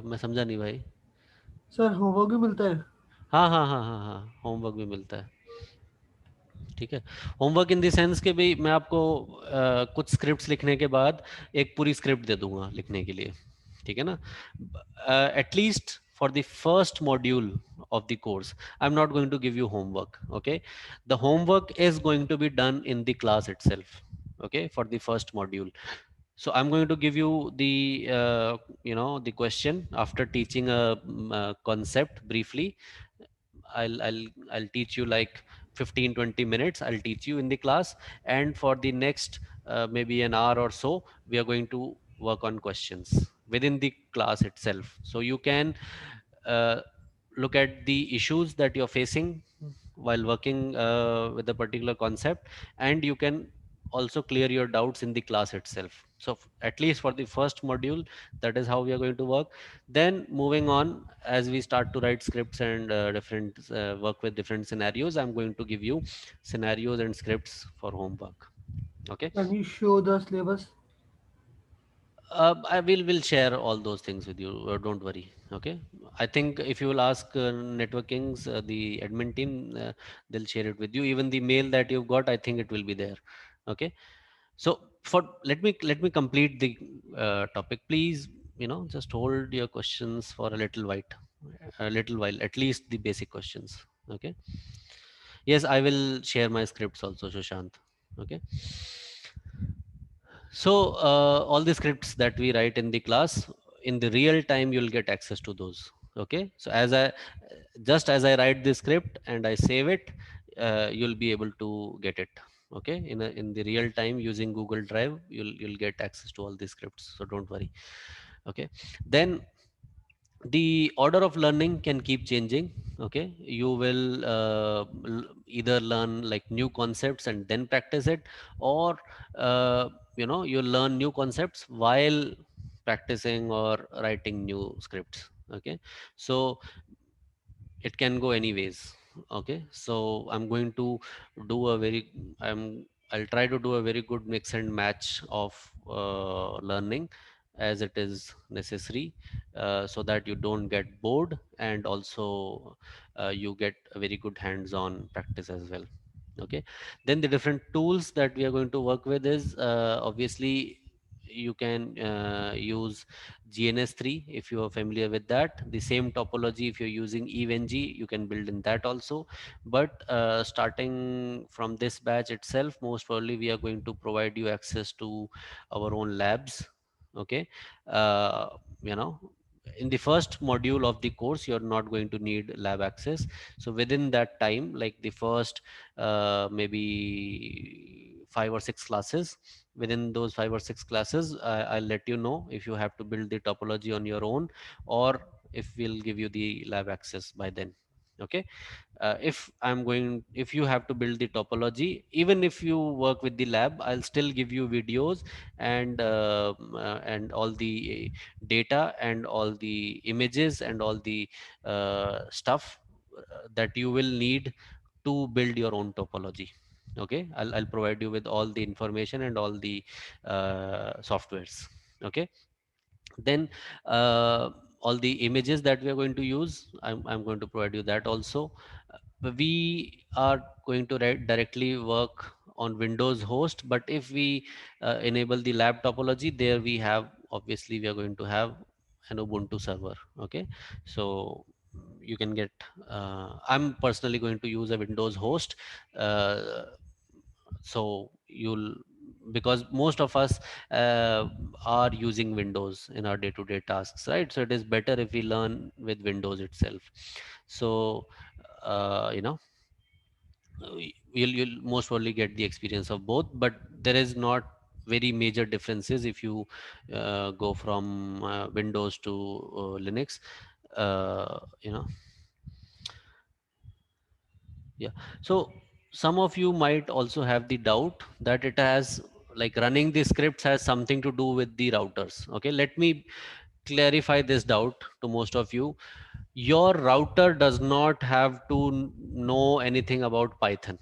S1: मैं समझा नहीं भाई.
S5: सर होमवर्क भी मिलता है?
S1: हाँ हाँ हाँ हाँ हाँ, होमवर्क भी मिलता है. ठीक है, होमवर्क इन द सेंस के भाई मैं आपको कुछ स्क्रिप्ट्स लिखने के बाद एक पूरी स्क्रिप्ट दे दूंगा लिखने के लिए. ठीक है ना, at least for the first module of the course, I'm not going to give you homework. Okay, the homework is going to be done in the class itself. Okay, for the first module. So I'm going to give you the the question after teaching a concept briefly. I'll teach you like 15-20 minutes. I'll teach you in the class, and for the next maybe an hour or so, we are going to work on questions within the class itself. So you can uh, look at the issues that you're facing while working with a particular concept, and you can also clear your doubts in the class itself. So at least for the first module, that is how we are going to work. Then moving on, as we start to write scripts and different work with different scenarios, I'm going to give you scenarios and scripts for homework. Okay,
S5: Can you show the syllabus?
S1: I will share all those things with you. Don't worry. Okay, I think if you will ask networkings, the admin team, they'll share it with you. Even the mail that you've got, I think it will be there. Okay, so for let me complete the topic. Please, just hold your questions for a little while, at least the basic questions. Okay, yes, I will share my scripts also, Shoshant. Okay, so all the scripts that we write in the class, in the real time you'll get access to those. Okay, so as I write the script and I save it, you'll be able to get it. Okay, in the real time using Google Drive, you'll get access to all the scripts, so don't worry. Okay, then the order of learning can keep changing. Okay, you will either learn like new concepts and then practice it, or you'll learn new concepts while practicing or writing new scripts. Okay, so it can go anyways. Okay, so I'm going to do a very I'll try to do a very good mix and match of learning as it is necessary, so that you don't get bored, and also you get a very good hands-on practice as well. Okay, then the different tools that we are going to work with is obviously you can use GNS3 if you are familiar with that. The same topology, if you're using EVNG, you can build in that also. But starting from this batch itself, most probably we are going to provide you access to our own labs. Okay, uh, you know in the first module of the course, you're not going to need lab access. So within that time, like the first maybe 5 or 6 classes, within those 5 or 6 classes, I'll let you know if you have to build the topology on your own, or if we'll give you the lab access by then. Okay, if you have to build the topology, even if you work with the lab, I'll still give you videos and all the data and all the images and all the stuff that you will need to build your own topology. Okay, I'll provide you with all the information and all the softwares. Okay, then all the images that we are going to use, I'm going to provide you that also. We are going to directly work on Windows host, but if we enable the lab topology, there we have, obviously we are going to have an Ubuntu server. Okay, so you can get I'm personally going to use a Windows host. uh, so you'll, because most of us are using Windows in our day-to-day tasks, right? So it is better if we learn with Windows itself. So you know, you'll most probably get the experience of both, but there is not very major differences if you go from Windows to Linux. You know, yeah. So some of you might also have the doubt that it has, like, running the scripts has something to do with the routers. Okay, let me clarify this doubt to most of you. Your router does not have to know anything about Python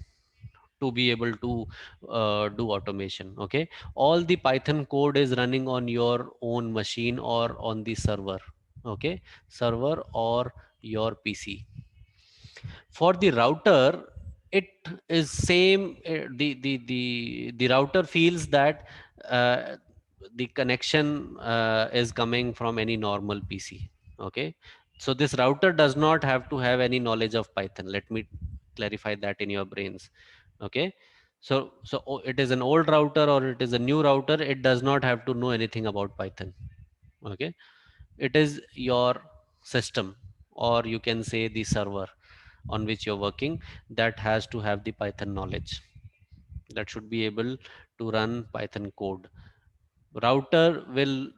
S1: to be able to do automation. Okay, all the Python code is running on your own machine or on the server. Okay, server or your PC. For the router, it is same. The router feels that uh, the connection is coming from any normal PC. Okay, so this router does not have to have any knowledge of Python. Let me clarify that in your brains. Okay, so it is an old router or it is a new router, it does not have to know anything about Python. Okay, it is your system, or you can say the server on which you're working, that has to have the Python knowledge, that should be able to run Python code. Router will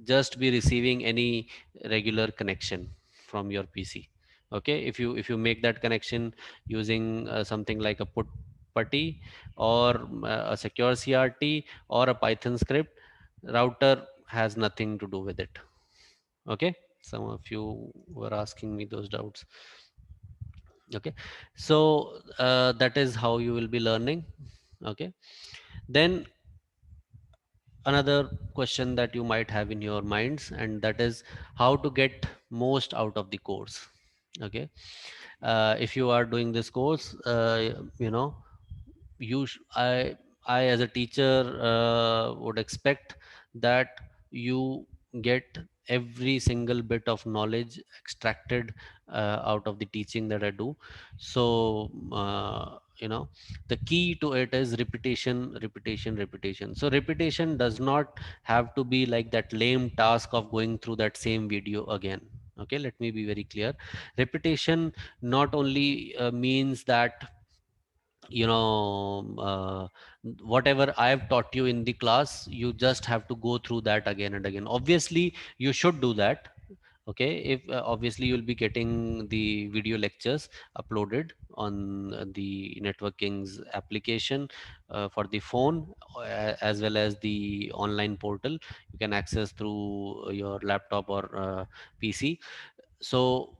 S1: just be receiving any regular connection from your PC. Okay, if you make that connection using something like a putty or a secure CRT or a Python script, router has nothing to do with it. Okay, some of you were asking me those doubts. Okay, so that is how you will be learning. Okay, then another question that you might have in your minds, and that is how to get most out of the course. Okay, if you are doing this course, you know, I as a teacher would expect that you get every single bit of knowledge extracted out of the teaching that I do. So you know, the key to it is repetition, repetition, repetition. So repetition does not have to be like that lame task of going through that same video again. Okay, let me be very clear. Repetition not only means that, you know, whatever I have taught you in the class, you just have to go through that again and again. Obviously you should do that. Okay, if obviously you'll be getting the video lectures uploaded on the networking's application for the phone, as well as the online portal you can access through your laptop or PC. So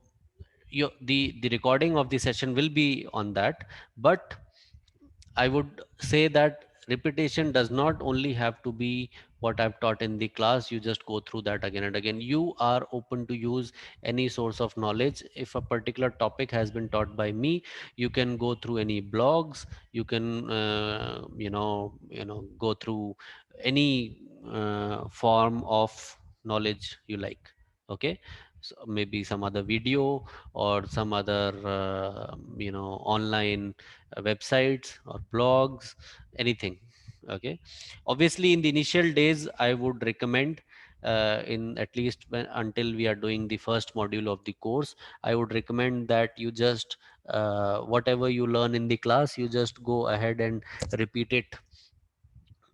S1: the recording of the session will be on that. But I would say that repetition does not only have to be what I've taught in the class. You just go through that again and again. You are open to use any source of knowledge. If a particular topic has been taught by me, you can go through any blogs. You can, go through any form of knowledge you like. Okay, so maybe some other video or some other, online websites or blogs, anything. Okay, obviously in the initial days I would recommend, in at least until we are doing the first module of the course, I would recommend that you just whatever you learn in the class, you just go ahead and repeat it,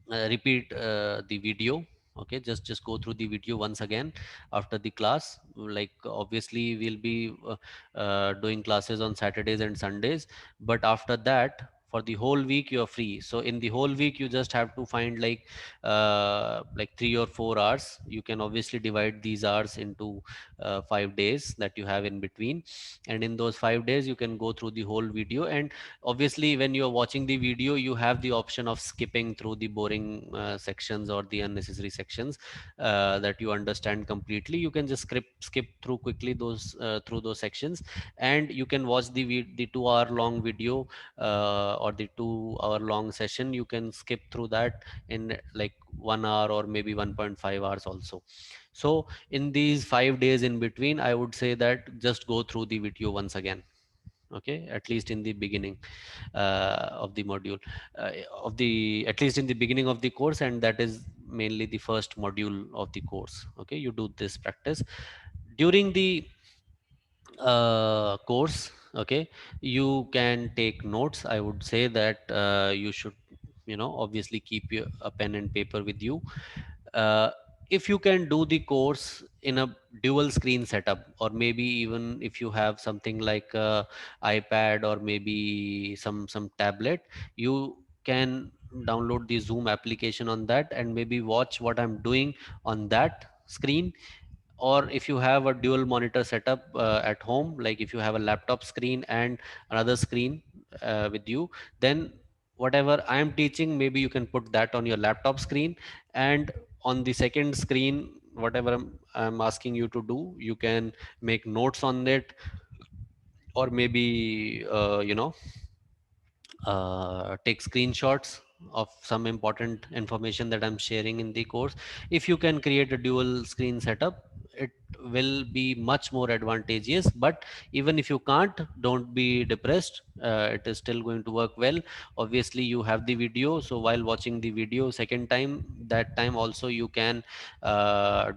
S1: repeat the video. Okay, just go through the video once again after the class. Like, obviously we'll be doing classes on Saturdays and Sundays, but after that, for the whole week you are free. So in the whole week you just have to find like 3 or 4 hours. You can obviously divide these hours into 5 days that you have in between, and in those 5 days you can go through the whole video. And obviously when you are watching the video you have the option of skipping through the boring sections or the unnecessary sections that you understand completely. You can just skip through quickly through those sections, and you can watch the 2 hour long video or the 2 hour long session. You can skip through that in like 1 hour or maybe 1.5 hours also. So in these 5 days in between, I would say that just go through the video once again. Okay, at least in the beginning of the module, of the at least in the beginning of the course, and that is mainly the first module of the course. Okay, you do this practice during the course. Okay, you can take notes. I would say that you should, obviously keep a pen and paper with you. uh, if you can do the course in a dual screen setup, or maybe even if you have something like a iPad or maybe some tablet, you can download the Zoom application on that and maybe watch what I'm doing on that screen. Or if you have a dual monitor setup at home, like if you have a laptop screen and another screen with you, then whatever I am teaching, maybe you can put that on your laptop screen, and on the second screen, whatever I'm asking you to do, you can make notes on it, or maybe take screenshots of some important information that I'm sharing in the course. If you can create a dual screen setup, it will be much more advantageous. But even if you can't, don't be depressed. It is still going to work well. Obviously you have the video, so while watching the video second time, that time also you can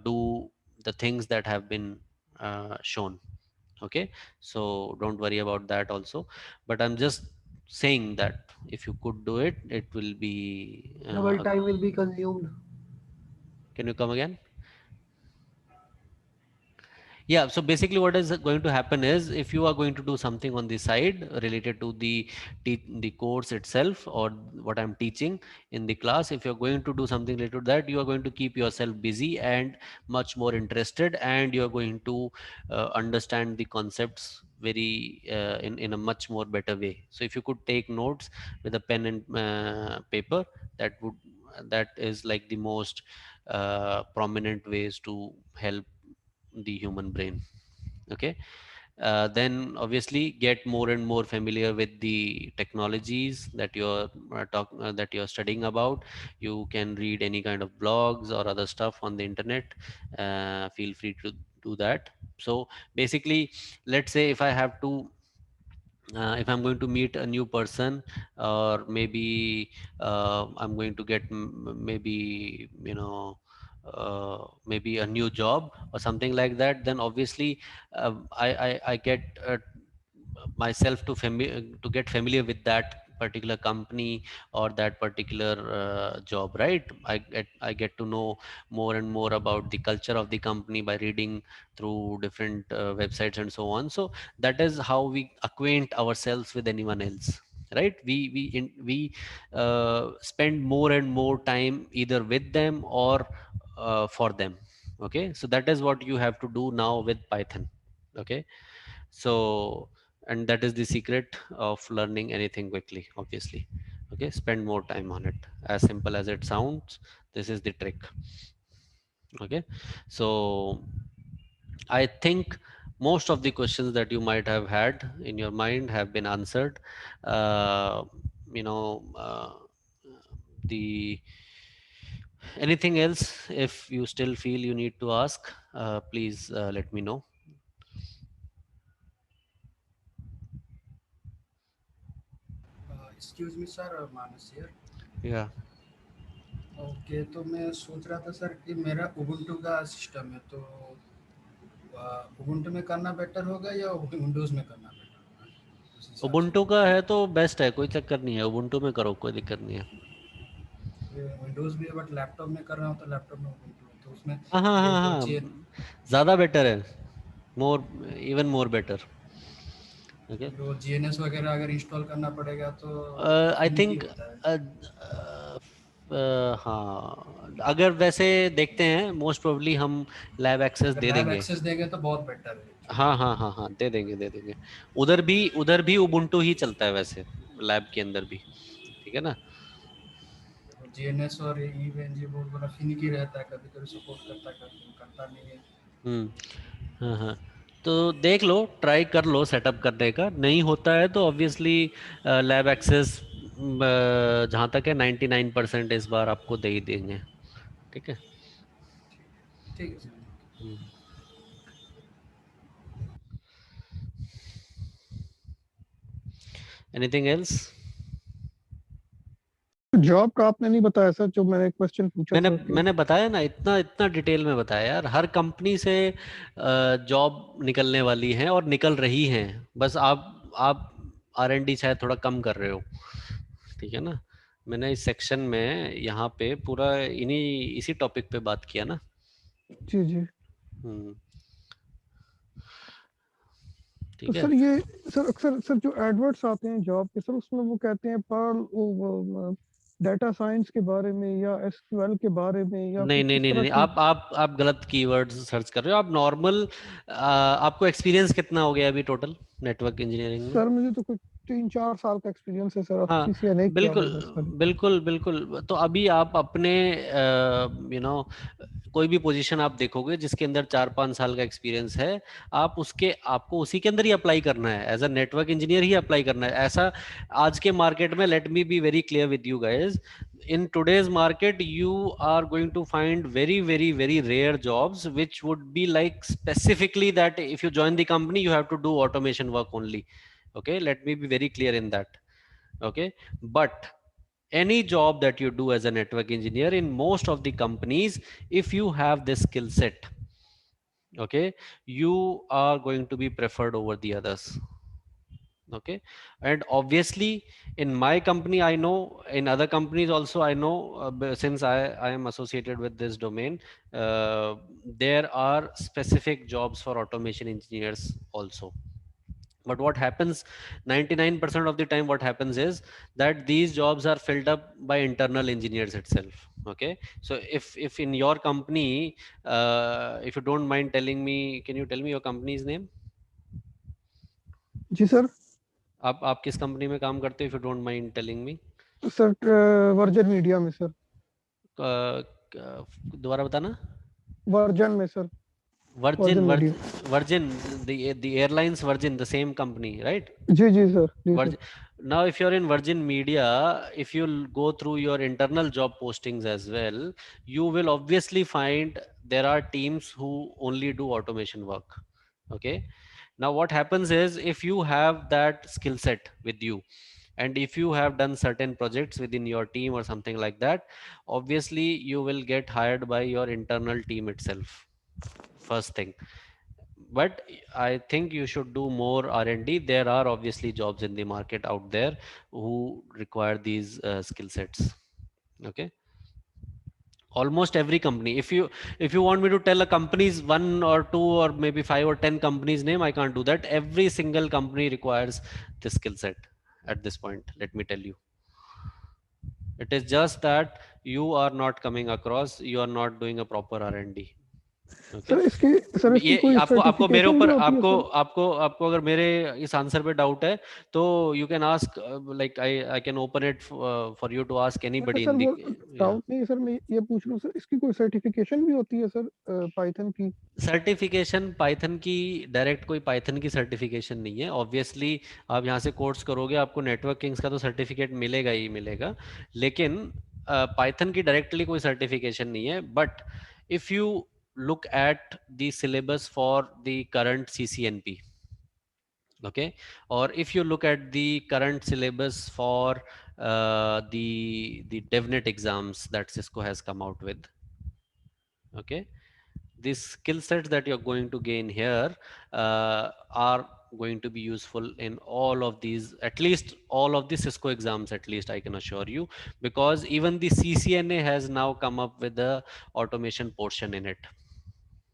S1: do the things that have been shown. Okay, so don't worry about that also. But I'm just saying that if you could do it, it will be
S5: Double time will be consumed.
S1: can you come again? Yeah, so basically what is going to happen is, if you are going to do something on the side related to the course itself, or what I'm teaching in the class, if you're going to do something related to that, you are going to keep yourself busy and much more interested, and you're going to understand the concepts very in a much more better way. So if you could take notes with a pen and paper, that is like the most prominent ways to help the human brain. Okay, then obviously get more and more familiar with the technologies that that you're studying about. You can read any kind of blogs or other stuff on the internet. Feel free to do that. So basically, let's say if I'm going to meet a new person, or maybe I'm going to get maybe maybe a new job or something like that, then obviously I get myself to get familiar with that particular company or that particular job, right? I get to know more and more about the culture of the company by reading through different websites and so on. So that is how we acquaint ourselves with anyone else, right? We spend more and more time either with them or for them. Okay, so that is what you have to do now with Python. Okay, so, and that is the secret of learning anything quickly, obviously. Okay, spend more time on it. As simple as it sounds, this is the trick. Okay, so I think most of the questions that you might have had in your mind have been answered. uh, you know the anything else, if you still feel you need to ask, please let me know.
S8: Excuse me sir, Manas here.
S1: Yeah.
S8: Okay, तो मैं सोच रहा था sir कि मेरा Ubuntu का system है, तो उबुंटू में करना बेटर होगा या विंडोज़ में करना बेटर होगा, उस हिसाब से
S1: उबुंटू
S8: मैं
S1: का है तो बेस्ट है, कोई चक्कर नहीं है, उबुंटू में करो, कोई दिक्कत नहीं है।
S8: विंडोज़ भी है, बट लैपटॉप में कर रहा हूँ तो लैपटॉप में उबुंटू है, तो उसमें
S1: हाँ हाँ
S8: जो
S1: हाँ
S8: जो
S1: हाँ,
S8: चीज़
S1: ज़्यादा बेटर है, मोर इवन मोर बेटर। Okay.
S8: तो GNS वगैरह अगर इंस्टॉल करना पड़ेगा तो
S1: आई
S8: Unity
S1: थिंक
S8: होता है।
S1: हाँ, अगर वैसे देखते हैं मोस्ट प्रोबेबली हम लैब एक्सेस
S8: अगर
S1: दे
S8: लैब
S1: देंगे।
S8: एक्सेस देंगे तो बहुत बेटर है।
S1: हाँ हाँ हाँ हाँ, दे देंगे दे देंगे। उधर भी उबुंटू ही चलता है वैसे, लैब के अंदर भी, ठीक है ना।
S8: GNS और EVNG वो बड़ा फिनिकी रहता है, कभी कभी सपोर्ट करता है, कभी करता नहीं है।
S1: हाँ हाँ, तो देख लो, ट्राई कर लो सेटअप करने का। नहीं होता है तो ऑब्वियसली लैब एक्सेस जहाँ तक है 99% इस बार आपको दे ही देंगे, ठीक है।
S8: ठीक है सर।
S1: Anything else?
S4: जॉब का आपने नहीं बताया सर, जो मैंने क्वेश्चन पूछा
S1: मैंने
S4: था कि
S1: मैंने बताया ना, इतना इतना डिटेल में बताया यार। हर कंपनी से जॉब निकलने वाली हैं और निकल रही हैं, बस आप R&D शायद थोड़ा कम कर रहे हो, ठीक है ना। मैंने इस सेक्शन में यहाँ पे पूरा इसी टॉपिक पे बात किया ना।
S4: जी जी।
S1: हम्म,
S4: तो
S1: ठीक है।
S4: सर ये सर अक्सर सर जो एडवर्ट्स आते हैं जॉब के सर, उसमें वो कहते हैं पर्ल डाटा साइंस के बारे में या SQL के बारे में या
S1: नहीं
S4: कुछ
S1: नहीं
S4: इस
S1: नहीं
S4: तरह
S1: नहीं,
S4: की।
S1: आप गलत कीवर्ड्स सर्च कर रहे हो। आप नॉर्मल, आपको एक्सपीरियंस कितना हो गया अभी टोटल नेटवर्क इंजीनियरिंग में?
S4: सर मुझे तो कुछ 3-4 साल का एक्सपीरियंस है सर, अब
S1: हाँ,
S4: CCI नहीं किया
S1: बिल्कुल
S4: मैंने सर।
S1: बिल्कुल बिल्कुल। तो अभी आप अपने कोई भी पोजीशन आप देखोगे जिसके अंदर 4-5 साल का एक्सपीरियंस है, आपको उसी के अंदर ही अप्लाई करना है, एज अ नेटवर्क इंजीनियर ही अप्लाई करना है। ऐसा आज के मार्केट में, let me be very clear with you guys, in today's market you are going to find very very very rare jobs which would be like specifically that if you join the company you have to do automation work only. Okay, let me be very clear in that. Okay, but any job that you do as a network engineer in most of the companies, if you have this skill set, okay, you are going to be preferred over the others. Okay, and obviously in my company I know, in other companies also I know, since I am associated with this domain, there are specific jobs for automation engineers also. But what happens 99% of the time, what happens is that these jobs are filled up by internal engineers itself. Okay, so if in your company, if you don't mind telling me, can you tell me your company's name?
S4: जी sir.
S1: आप किस कंपनी में काम करते हो, if you don't mind telling me?
S4: Sir Virgin Media में sir.
S1: दोबारा बताना।
S4: वर्जन में sir.
S1: Virgin,
S4: Virgin Media.
S1: Virgin, the airlines Virgin, the same company, right?
S4: जी जी सर, जी sir.
S1: Virgin. Now if you're in Virgin Media, if you'll go through your internal job postings as well, you will obviously find there are teams who only do automation work. Okay, now what happens is if you have that skill set with you, and if you have done certain projects within your team or something like that, obviously you will get hired by your internal team itself, first thing. But I think you should do more R&D. There are obviously jobs in the market out there who require these skill sets. Okay, almost every company, if you want me to tell a company's 1 or 2 or maybe 5 or 10 companies name, I can't do that. Every single company requires this skill set at this point, let me tell you. It is just that you are not coming across, you are not doing a proper R&D. Okay,
S4: sir इसकी
S1: ये
S4: कोई
S1: आपको आपको मेरे
S4: certification भी
S1: ऊपर,
S4: होती है
S1: आपको
S4: सर?
S1: आपको आपको अगर मेरे इस आंसर पे डाउट है तो you can ask, like I can open it for you to ask
S4: अरे
S1: एनीबॉडी
S4: सर
S1: इन द।
S4: वो डाउट नहीं है सर, मैं ये पूछ रहा हूँ सर, इसकी कोई सर्टिफिकेशन भी होती है सर पाइथन की?
S1: सर्टिफिकेशन पाइथन की, डायरेक्ट कोई पाइथन की सर्टिफिकेशन नहीं है। ऑब्वियसली आप यहाँ से कोर्स करोगे, आपको नेटवर्क किंग्स का तो सर्टिफिकेट मिलेगा ही मिलेगा, लेकिन पाइथन की डायरेक्टली कोई सर्टिफिकेशन नहीं है। But if you look at the syllabus for the current CCNP, okay, or if you look at the current syllabus for the DevNet exams that Cisco has come out with, okay, these skill sets that you're going to gain here are going to be useful in all of these, at least all of the Cisco exams, at least I can assure you, because even the CCNA has now come up with the automation portion in it.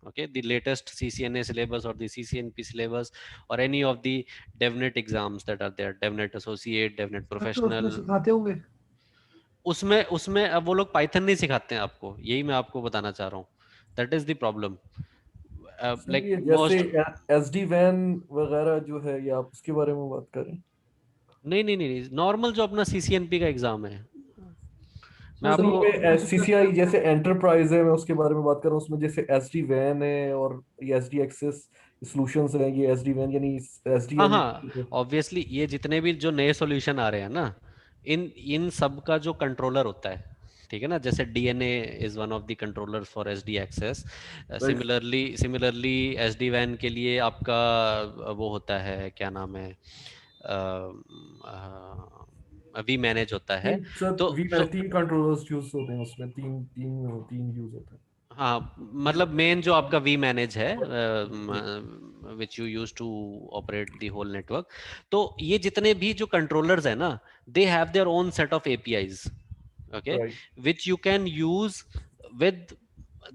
S1: Okay, the latest CCNA syllabus or the CCNP syllabus or any of the DevNet exams that are there, DevNet Associate, DevNet
S5: तो उसमें
S1: Professional,
S5: सिखाते होंगे।
S1: उसमें उसमें अब वो लोग Python नहीं सिखाते हैं आपको, यही मैं आपको बताना चाह रहा हूँ, that is the problem.
S9: Sir
S1: like
S9: ये जैसे
S1: मोस्ट,
S9: SD वैन वगैरह जो है, ये आप उसके बारे में बात करें।
S1: नहीं, नॉर्मल जो अपना CCNP का एग्जाम है, मैं
S9: सर
S1: आपको,
S9: उसमें CCI जैसे एंटरप्राइज है, मैं उसके बारे में बात कर रहा हूँ। उसमें जैसे SD वैन है और ये SD एक्सेस सॉल्यूशंस है, ये SD वैन यानी
S1: हाँ
S9: SDN।
S1: हाँ, ऑब्वियसली ये जितने भी जो नए सॉल्यूशन आ रहे हैं ना, इन इन सब का जो कंट्रोलर होता है, ठीक है ना, जैसे DNA is one of the controller for SD access, similarly SD वैन के लिए आपका वो होता है, क्या नाम है, वी मैनेज होता है।
S9: नहीं सर,
S1: तो
S9: वी मैन तीन कंट्रोलर्स यूज होते हैं उसमें, तीन तीन तीन यूज होते हैं।
S1: हाँ, मतलब मेन जो आपका वी मैनेज है, which you use to operate the whole network, तो ये जितने भी जो कंट्रोलर्स है ना, they have their own set of APIs, okay,
S9: right.
S1: which you can use with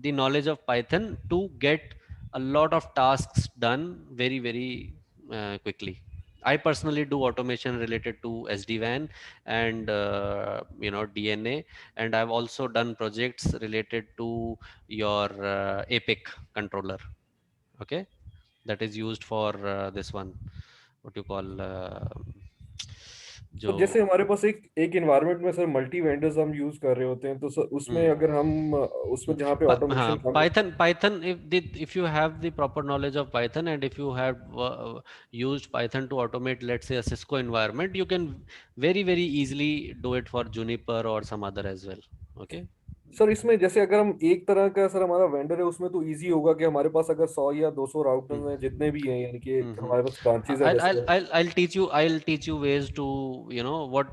S1: the knowledge of Python to get a lot of tasks done very quickly. I personally do automation related to SD-WAN and DNA, and I've also done projects related to your APIC controller, okay, that is used for this one, what you call
S9: तो
S1: जो
S9: जैसे हमारे पास एक एक environment में sir multi vendors हम use कर रहे होते हैं, तो सर उसमें अगर हम उसमें जहाँ पे
S1: हाँ,
S9: automation come.
S1: Python, if you have the proper knowledge of Python and if you have used Python to automate, let's say, a Cisco environment, you can very easily do it for Juniper or some other as well. Okay.
S9: Sir इसमें जैसे अगर हम एक तरह का sir हमारा vendor है, उसमें तो इजी होगा कि हमारे पास अगर 100 या 200 राउटर्स हैं, जितने भी हैं, यानी कि
S1: Mm-hmm.
S9: हमारे पास ब्रांचेस हैं जैसे।
S1: I'll teach you ways to, what,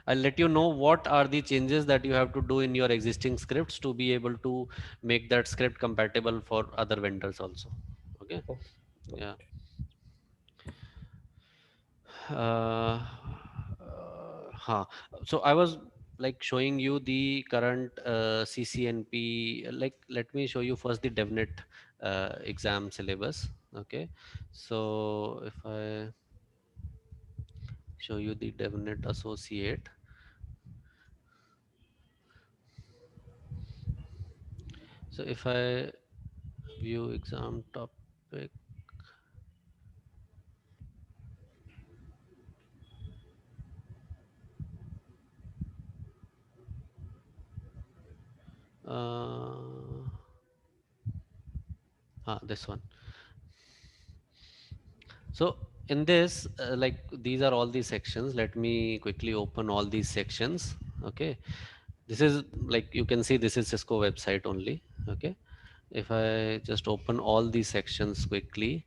S1: I'll let you know what are the changes that you have to do in your existing scripts to be able to make that script compatible for other vendors also. Okay. Yeah. Huh. So I was like showing you the current CCNP. Like, let me show you first the DevNet exam syllabus. Okay. So if I show you the DevNet Associate. So if I view exam topic, this one. So in this, like, these are all these sections. Let me quickly open all these sections. Okay. This is, like, you can see this is Cisco website only. Okay. If I just open all these sections quickly,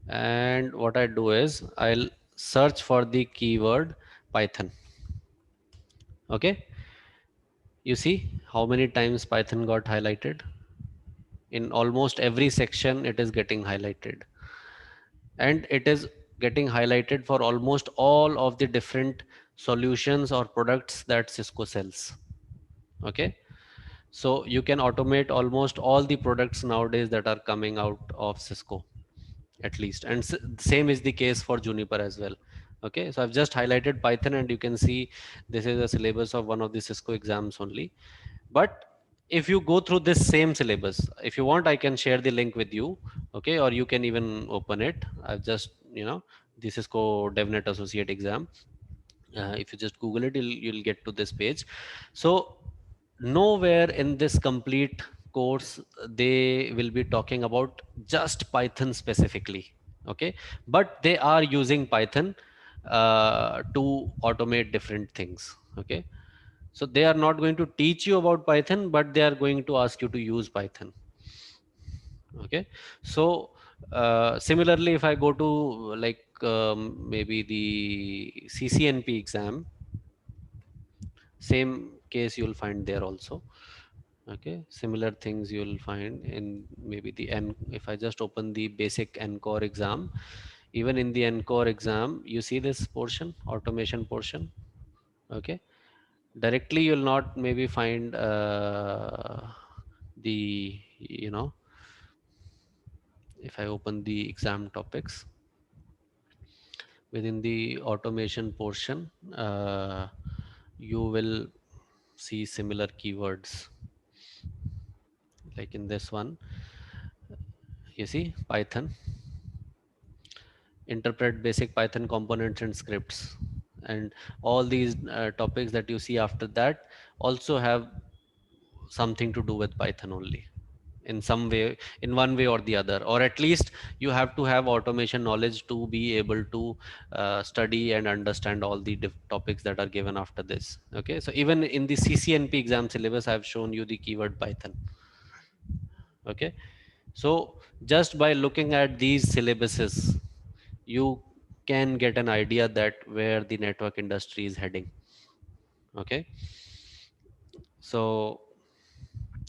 S1: and what I do is I'll search for the keyword Python. Okay. You see how many times Python got highlighted? In almost every section, it is getting highlighted. And it is getting highlighted for almost all of the different solutions or products that Cisco sells. Okay. So you can automate almost all the products nowadays that are coming out of Cisco, at least. And same is the case for Juniper as well. Okay. So I've just highlighted Python, and you can see this is a syllabus of one of the Cisco exams only. But if you go through this same syllabus, if you want, I can share the link with you. Okay. Or you can even open it. I've just, the Cisco DevNet Associate exam. If you just Google it, you'll get to this page. So nowhere in this complete course they will be talking about just Python specifically. Okay. But they are using Python to automate different things. Okay. So they are not going to teach you about Python, but they are going to ask you to use Python. Okay. So similarly, if I go to, like, maybe the CCNP exam, same case you'll find there also. Okay. Similar things you'll find in maybe the N. If I just open the basic NCore exam, even in the NCore exam, you see this portion, automation portion. Okay. Directly you'll not maybe find the, if I open the exam topics, within the automation portion, you will see similar keywords. Like in this one, you see Python, interpret basic Python components and scripts. And all these topics that you see after that also have something to do with Python only, in some way, in one way or the other, or at least you have to have automation knowledge to be able to study and understand all the topics that are given after this. Okay, so even in the CCNP exam syllabus, I have shown you the keyword Python. Okay, so just by looking at these syllabuses, you can get an idea that where the network industry is heading. Okay, so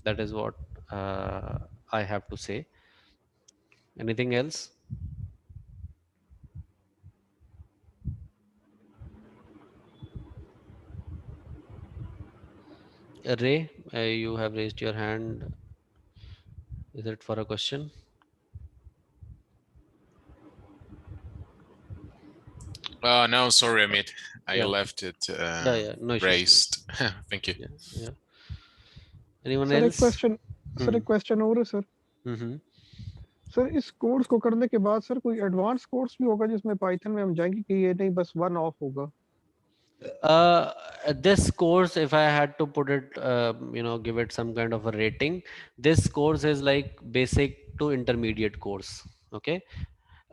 S1: that is what I have to say. Anything else? Ray, you have raised your hand. Is it for a question?
S10: No, sorry, Amit. I left it
S1: No issues.
S10: raised. Thank you.
S1: Yeah. Anyone
S4: sir एक
S1: else?
S4: Question sir एक question और है sir sir इस course को करने के बाद sir कोई एडवांस कोर्स भी होगा जिसमें पाइथन में हम जाएंगे कि ये नहीं बस वन ऑफ होगा?
S1: This course, if I had to put it, give it some kind of a rating, this course is like basic to intermediate course. Okay,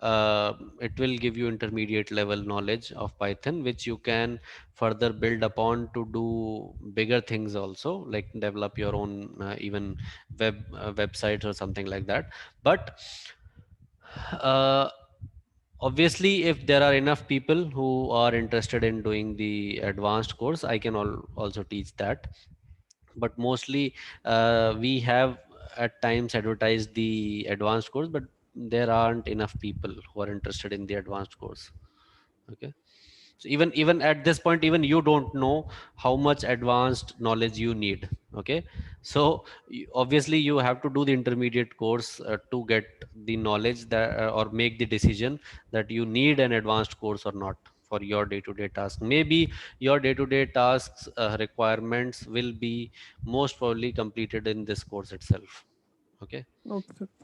S1: it will give you intermediate level knowledge of Python, which you can further build upon to do bigger things also, like develop your own even websites or something like that. But obviously, if there are enough people who are interested in doing the advanced course, I can also teach that. But mostly we have at times advertised the advanced course, but there aren't enough people who are interested in the advanced course. Okay, so even at this point, even you don't know how much advanced knowledge you need. Okay, so obviously you have to do the intermediate course to get the knowledge that or make the decision that you need an advanced course or not for your day-to-day task. Maybe your day-to-day tasks requirements will be most probably completed in this course itself. Okay,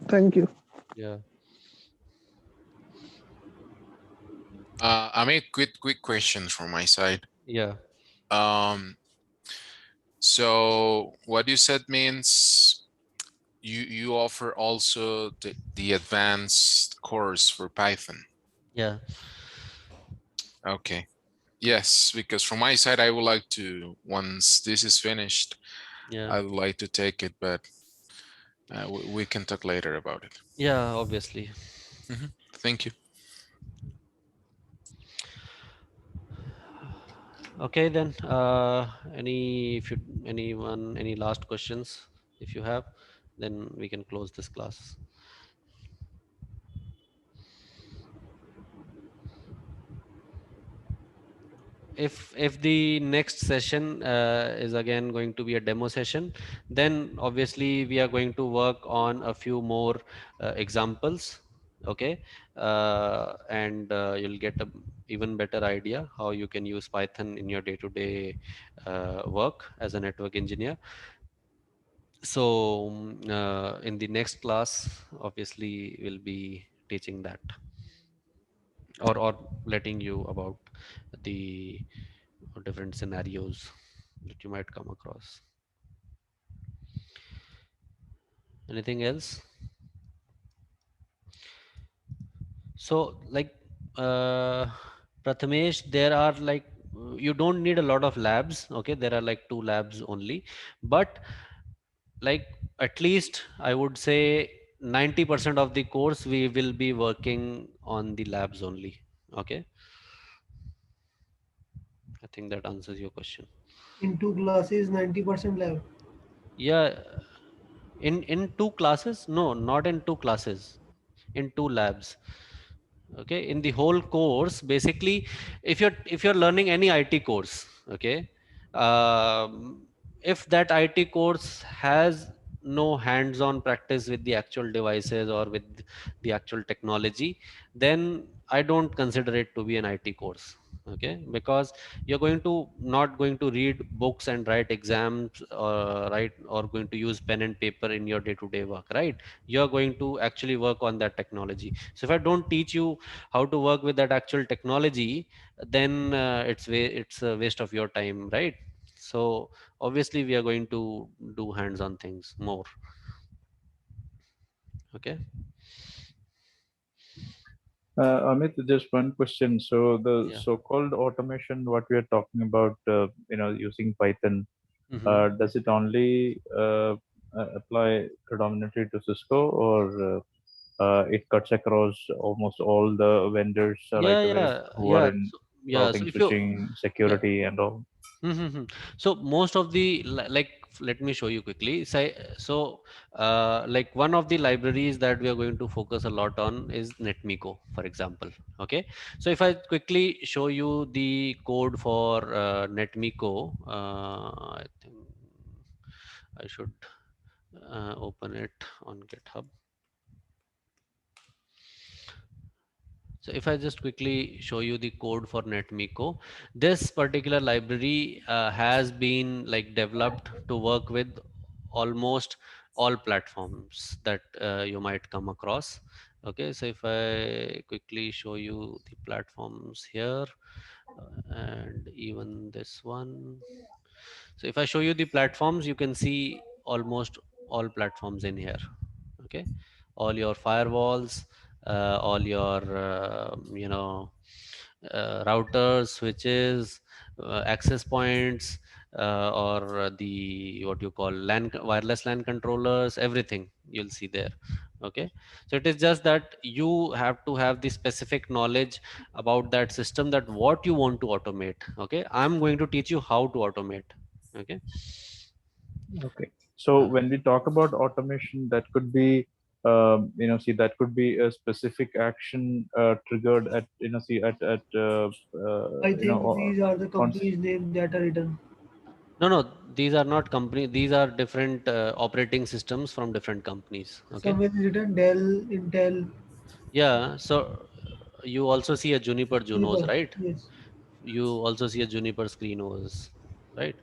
S4: thank you.
S1: Yeah.
S10: I make quick questions from my side.
S1: Yeah.
S10: So what you said means you offer also the advanced course for Python.
S1: Yeah.
S10: Okay. Yes, because from my side, I would like to, once this is finished, I would like to take it, but we can talk later about it.
S1: Yeah, obviously.
S10: Thank you.
S1: Okay, then any last questions? If you have, then we can close this class. If the next session is again going to be a demo session, then obviously we are going to work on a few more examples. Okay, and you'll get a even better idea how you can use Python in your day-to-day work as a network engineer. So in the next class, obviously we'll be teaching that or letting you about the different scenarios that you might come across. Anything else? So like Prathamesh, there are like, you don't need a lot of labs. Okay, there are like 2 labs only, but like at least I would say 90% of the course we will be working on the labs only. Okay, I think that answers your question.
S5: In 2 classes, 90% lab.
S1: Yeah, in 2 classes? No, not in 2 classes. In 2 labs. Okay, in the whole course, basically, if you're learning any IT course, okay, if that IT course has no hands-on practice with the actual devices or with the actual technology, then I don't consider it to be an IT course. Okay, because you're not going to read books and write exams, right, or going to use pen and paper in your day-to-day work, right? You're going to actually work on that technology. So if I don't teach you how to work with that actual technology, then it's a waste of your time, right? So obviously we are going to do hands-on things more. Okay.
S11: Amit, just one question. So the
S1: Yeah.
S11: so-called automation, what we are talking about, using Python,
S1: Mm-hmm.
S11: does it only apply predominantly to Cisco, or it cuts across almost all the vendors right
S1: Yeah,
S11: away
S1: yeah,
S11: who are
S1: yeah.
S11: in
S1: So, yeah. So
S11: routing,
S1: if you,
S11: switching,
S1: yeah.
S11: security, and all?
S1: Mm-hmm. So most of the like, let me show you quickly. So, like one of the libraries that we are going to focus a lot on is NetMiko, for example. Okay. So if I quickly show you the code for NetMiko, I think I should open it on GitHub. So if I just quickly show you the code for NetMiko, this particular library has been like developed to work with almost all platforms that you might come across. Okay, so if I quickly show you the platforms here, and even this one. So if I show you the platforms, you can see almost all platforms in here. Okay, all your firewalls, all your routers, switches, access points, or the what you call wireless LAN controllers, everything you'll see there. Okay, so it is just that you have to have the specific knowledge about that system, that what you want to automate. Okay, I'm going to teach you how to automate. Okay.
S11: Okay. So when we talk about automation, that could be, that could be a specific action triggered at,
S5: I think these are the
S11: on.
S5: companies' names that are written.
S1: No, these are not company. These are different operating systems from different companies. Okay.
S5: Somewhere is written Dell, Intel,
S1: Yeah. So you also see a Juniper Junos,
S5: Juniper.
S1: right?
S5: Yes.
S1: You also see a Juniper Screenos, right?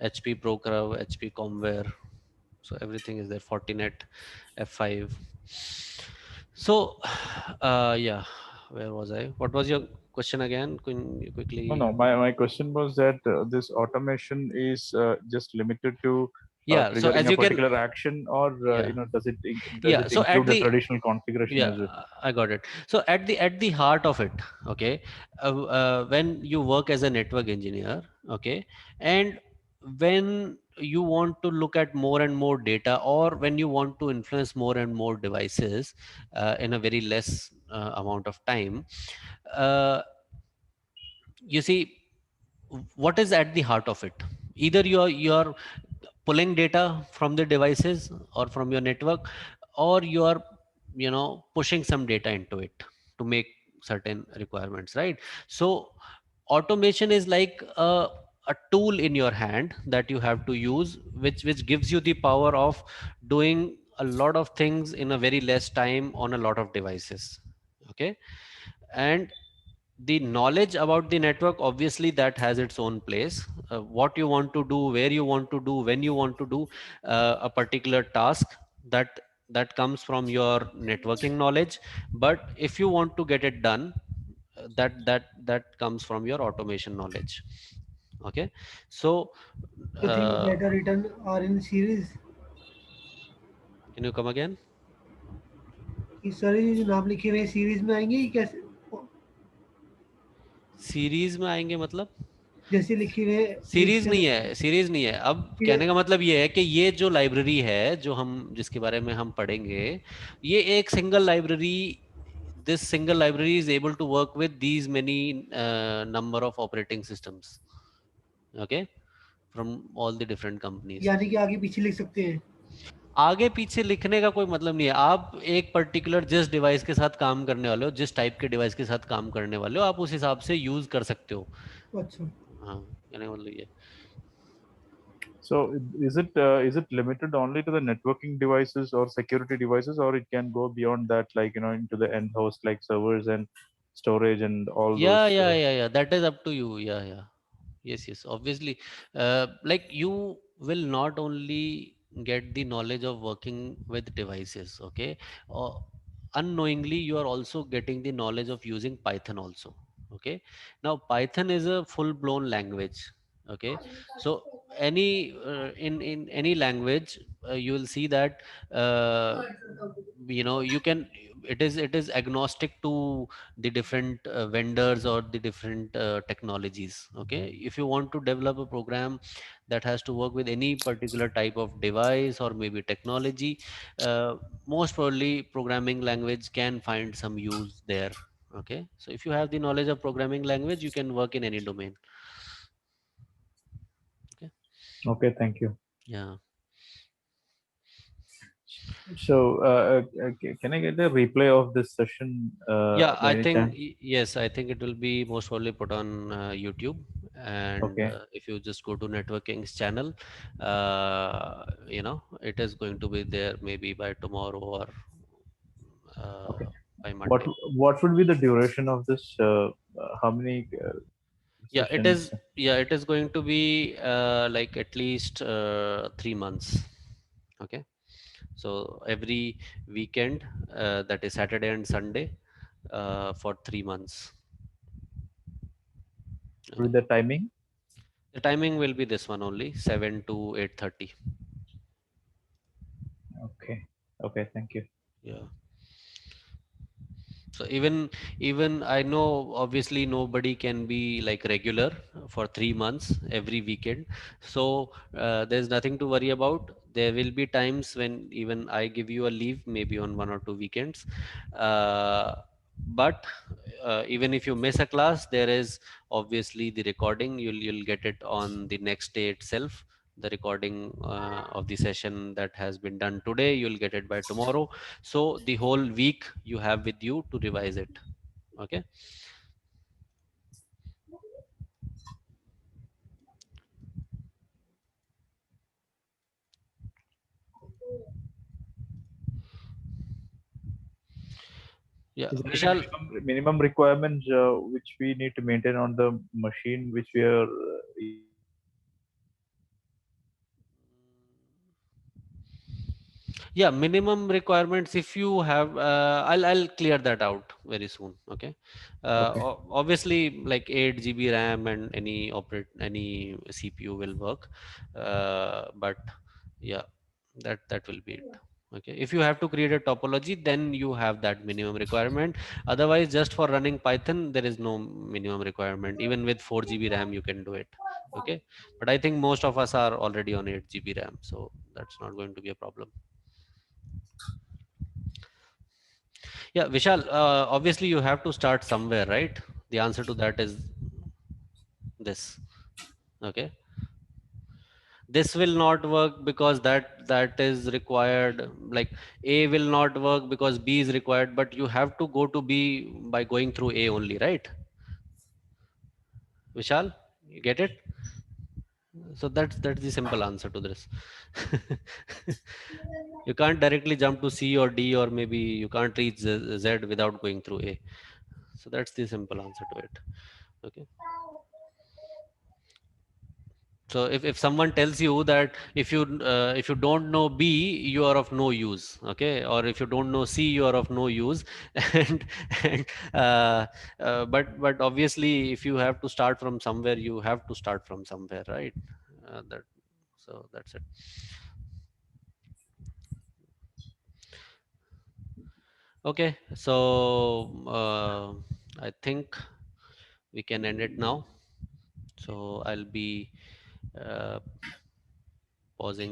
S1: HP ProCurve, HP Comware. So everything is there. Fortinet, F5. So, yeah. Where was I? What was your question again? Can you
S11: No,
S1: quickly?
S11: no. My question was that this automation is just limited to
S1: Yeah. So
S11: triggering
S1: as
S11: a
S1: you can,
S11: particular action, or
S1: yeah.
S11: does
S1: Yeah.
S11: it
S1: So at
S11: include the
S1: the,
S11: traditional configuration
S1: yeah,
S11: as well?
S1: I got it. So at the heart of it, okay, when you work as a network engineer, okay, and when you want to look at more and more data, or when you want to influence more and more devices in a very less amount of time, uh, you see, what is at the heart of it? Either you're pulling data from the devices or from your network, or you are pushing some data into it to make certain requirements, right? So automation is like a tool in your hand that you have to use, which gives you the power of doing a lot of things in a very less time on a lot of devices. Okay. And the knowledge about the network, obviously that has its own place. What you want to do, where you want to do, when you want to do a particular task, that comes from your networking knowledge. But if you want to get it done, that comes from your automation knowledge. Okay. So
S5: The things that are written are in series.
S1: can you come again?
S5: कि sir ये जो नाम लिखे हुए series में आएंगे ये कैसे
S1: सीरीज में आएंगे मतलब?
S5: जैसे लिखे हुए एक
S1: सीरीज
S5: से
S1: नहीं है, सीरीज नहीं है। अब कहने का मतलब ये है कि ये जो लाइब्रेरी है, जो हम जिसके बारे में हम पढ़ेंगे, ये एक single library, this single library is able to work with these many number of operating systems, okay, from all the different companies.
S5: यानी कि आगे पीछे लिख सकते हैं।
S1: आगे पीछे लिखने का कोई मतलब नहीं है। आप एक पर्टिकुलर जिस डिवाइस के साथ काम करने वाले हो, जिस टाइप के डिवाइस के साथ काम करने वाले हो, आप उस हिसाब से यूज कर सकते हो।
S5: अच्छा।
S1: हाँ, कहने का मतलब ये।
S11: So is it limited only to the networking devices or security devices, or it can go beyond that, like into the end host like servers and storage and all
S1: Yeah,
S11: those?
S1: yeah. That is up to you. Yeah. Yes. Obviously, like you will not only get the knowledge of working with devices, okay? uh, Unknowingly you are also getting the knowledge of using Python also, okay? Now Python is a full blown language, okay? So any in any language, you will see that you can, it is agnostic to the different vendors or the different technologies, okay? If you want to develop a program that has to work with any particular type of device or maybe technology, most probably programming language can find some use there, okay? So if you have the knowledge of programming language, you can work in any domain. Okay.
S11: Okay, thank you.
S1: Yeah.
S11: So can I get a replay of this session
S1: Yeah,
S11: by
S1: I
S11: any
S1: think
S11: chance?
S1: yes, I think it will be most probably put on YouTube, and
S11: Okay.
S1: if you just go to Networking's channel, it is going to be there maybe by tomorrow or
S11: Okay.
S1: by
S11: What
S1: Monday.
S11: what would be the duration of this? How many
S1: Yeah, it
S11: sessions?
S1: is. Yeah, it is going to be like at least 3 months. Okay, so every weekend, that is Saturday and Sunday, for 3 months.
S11: With the timing?
S1: The timing will be this one only, 7 to 8:30.
S11: Okay. Okay, thank you.
S1: Yeah. So even I know obviously nobody can be like regular for 3 months every weekend. So there's nothing to worry about. There will be times when even I give you a leave, maybe on 1 or 2 weekends. But even if you miss a class, there is obviously the recording. You'll get it on the next day itself. The recording of the session that has been done today, you'll get it by tomorrow. So the whole week you have with you to revise it. Okay. Yeah,
S11: Is there any
S1: Vishal.
S11: minimum requirements which we need to maintain on the machine which we are
S1: Yeah, minimum requirements, if you have, I'll clear that out very soon. Okay.
S11: Okay.
S1: Obviously like 8 GB RAM and any CPU will work. But yeah, that will be it. Okay, if you have to create a topology, then you have that minimum requirement. Otherwise, just for running Python, there is no minimum requirement. Even with 4 GB RAM you can do it. Okay, but I think most of us are already on 8 GB RAM, so that's not going to be a problem. Yeah, Vishal, obviously you have to start somewhere, right? The answer to that is this. Okay. This will not work because that is required. Like A will not work because B is required, but you have to go to B by going through A only, right? Vishal, you get it? So that's the simple answer to this. You can't directly jump to C or D, or maybe you can't reach Z without going through A. So that's the simple answer to it. Okay. So if someone tells you that if you don't know B, you are of no use, okay? Or if you don't know C, you are of no use. And but obviously if you have to start from somewhere, you have to start from somewhere, right? That so that's it. Okay, so I think we can end it now. So I'll be pausing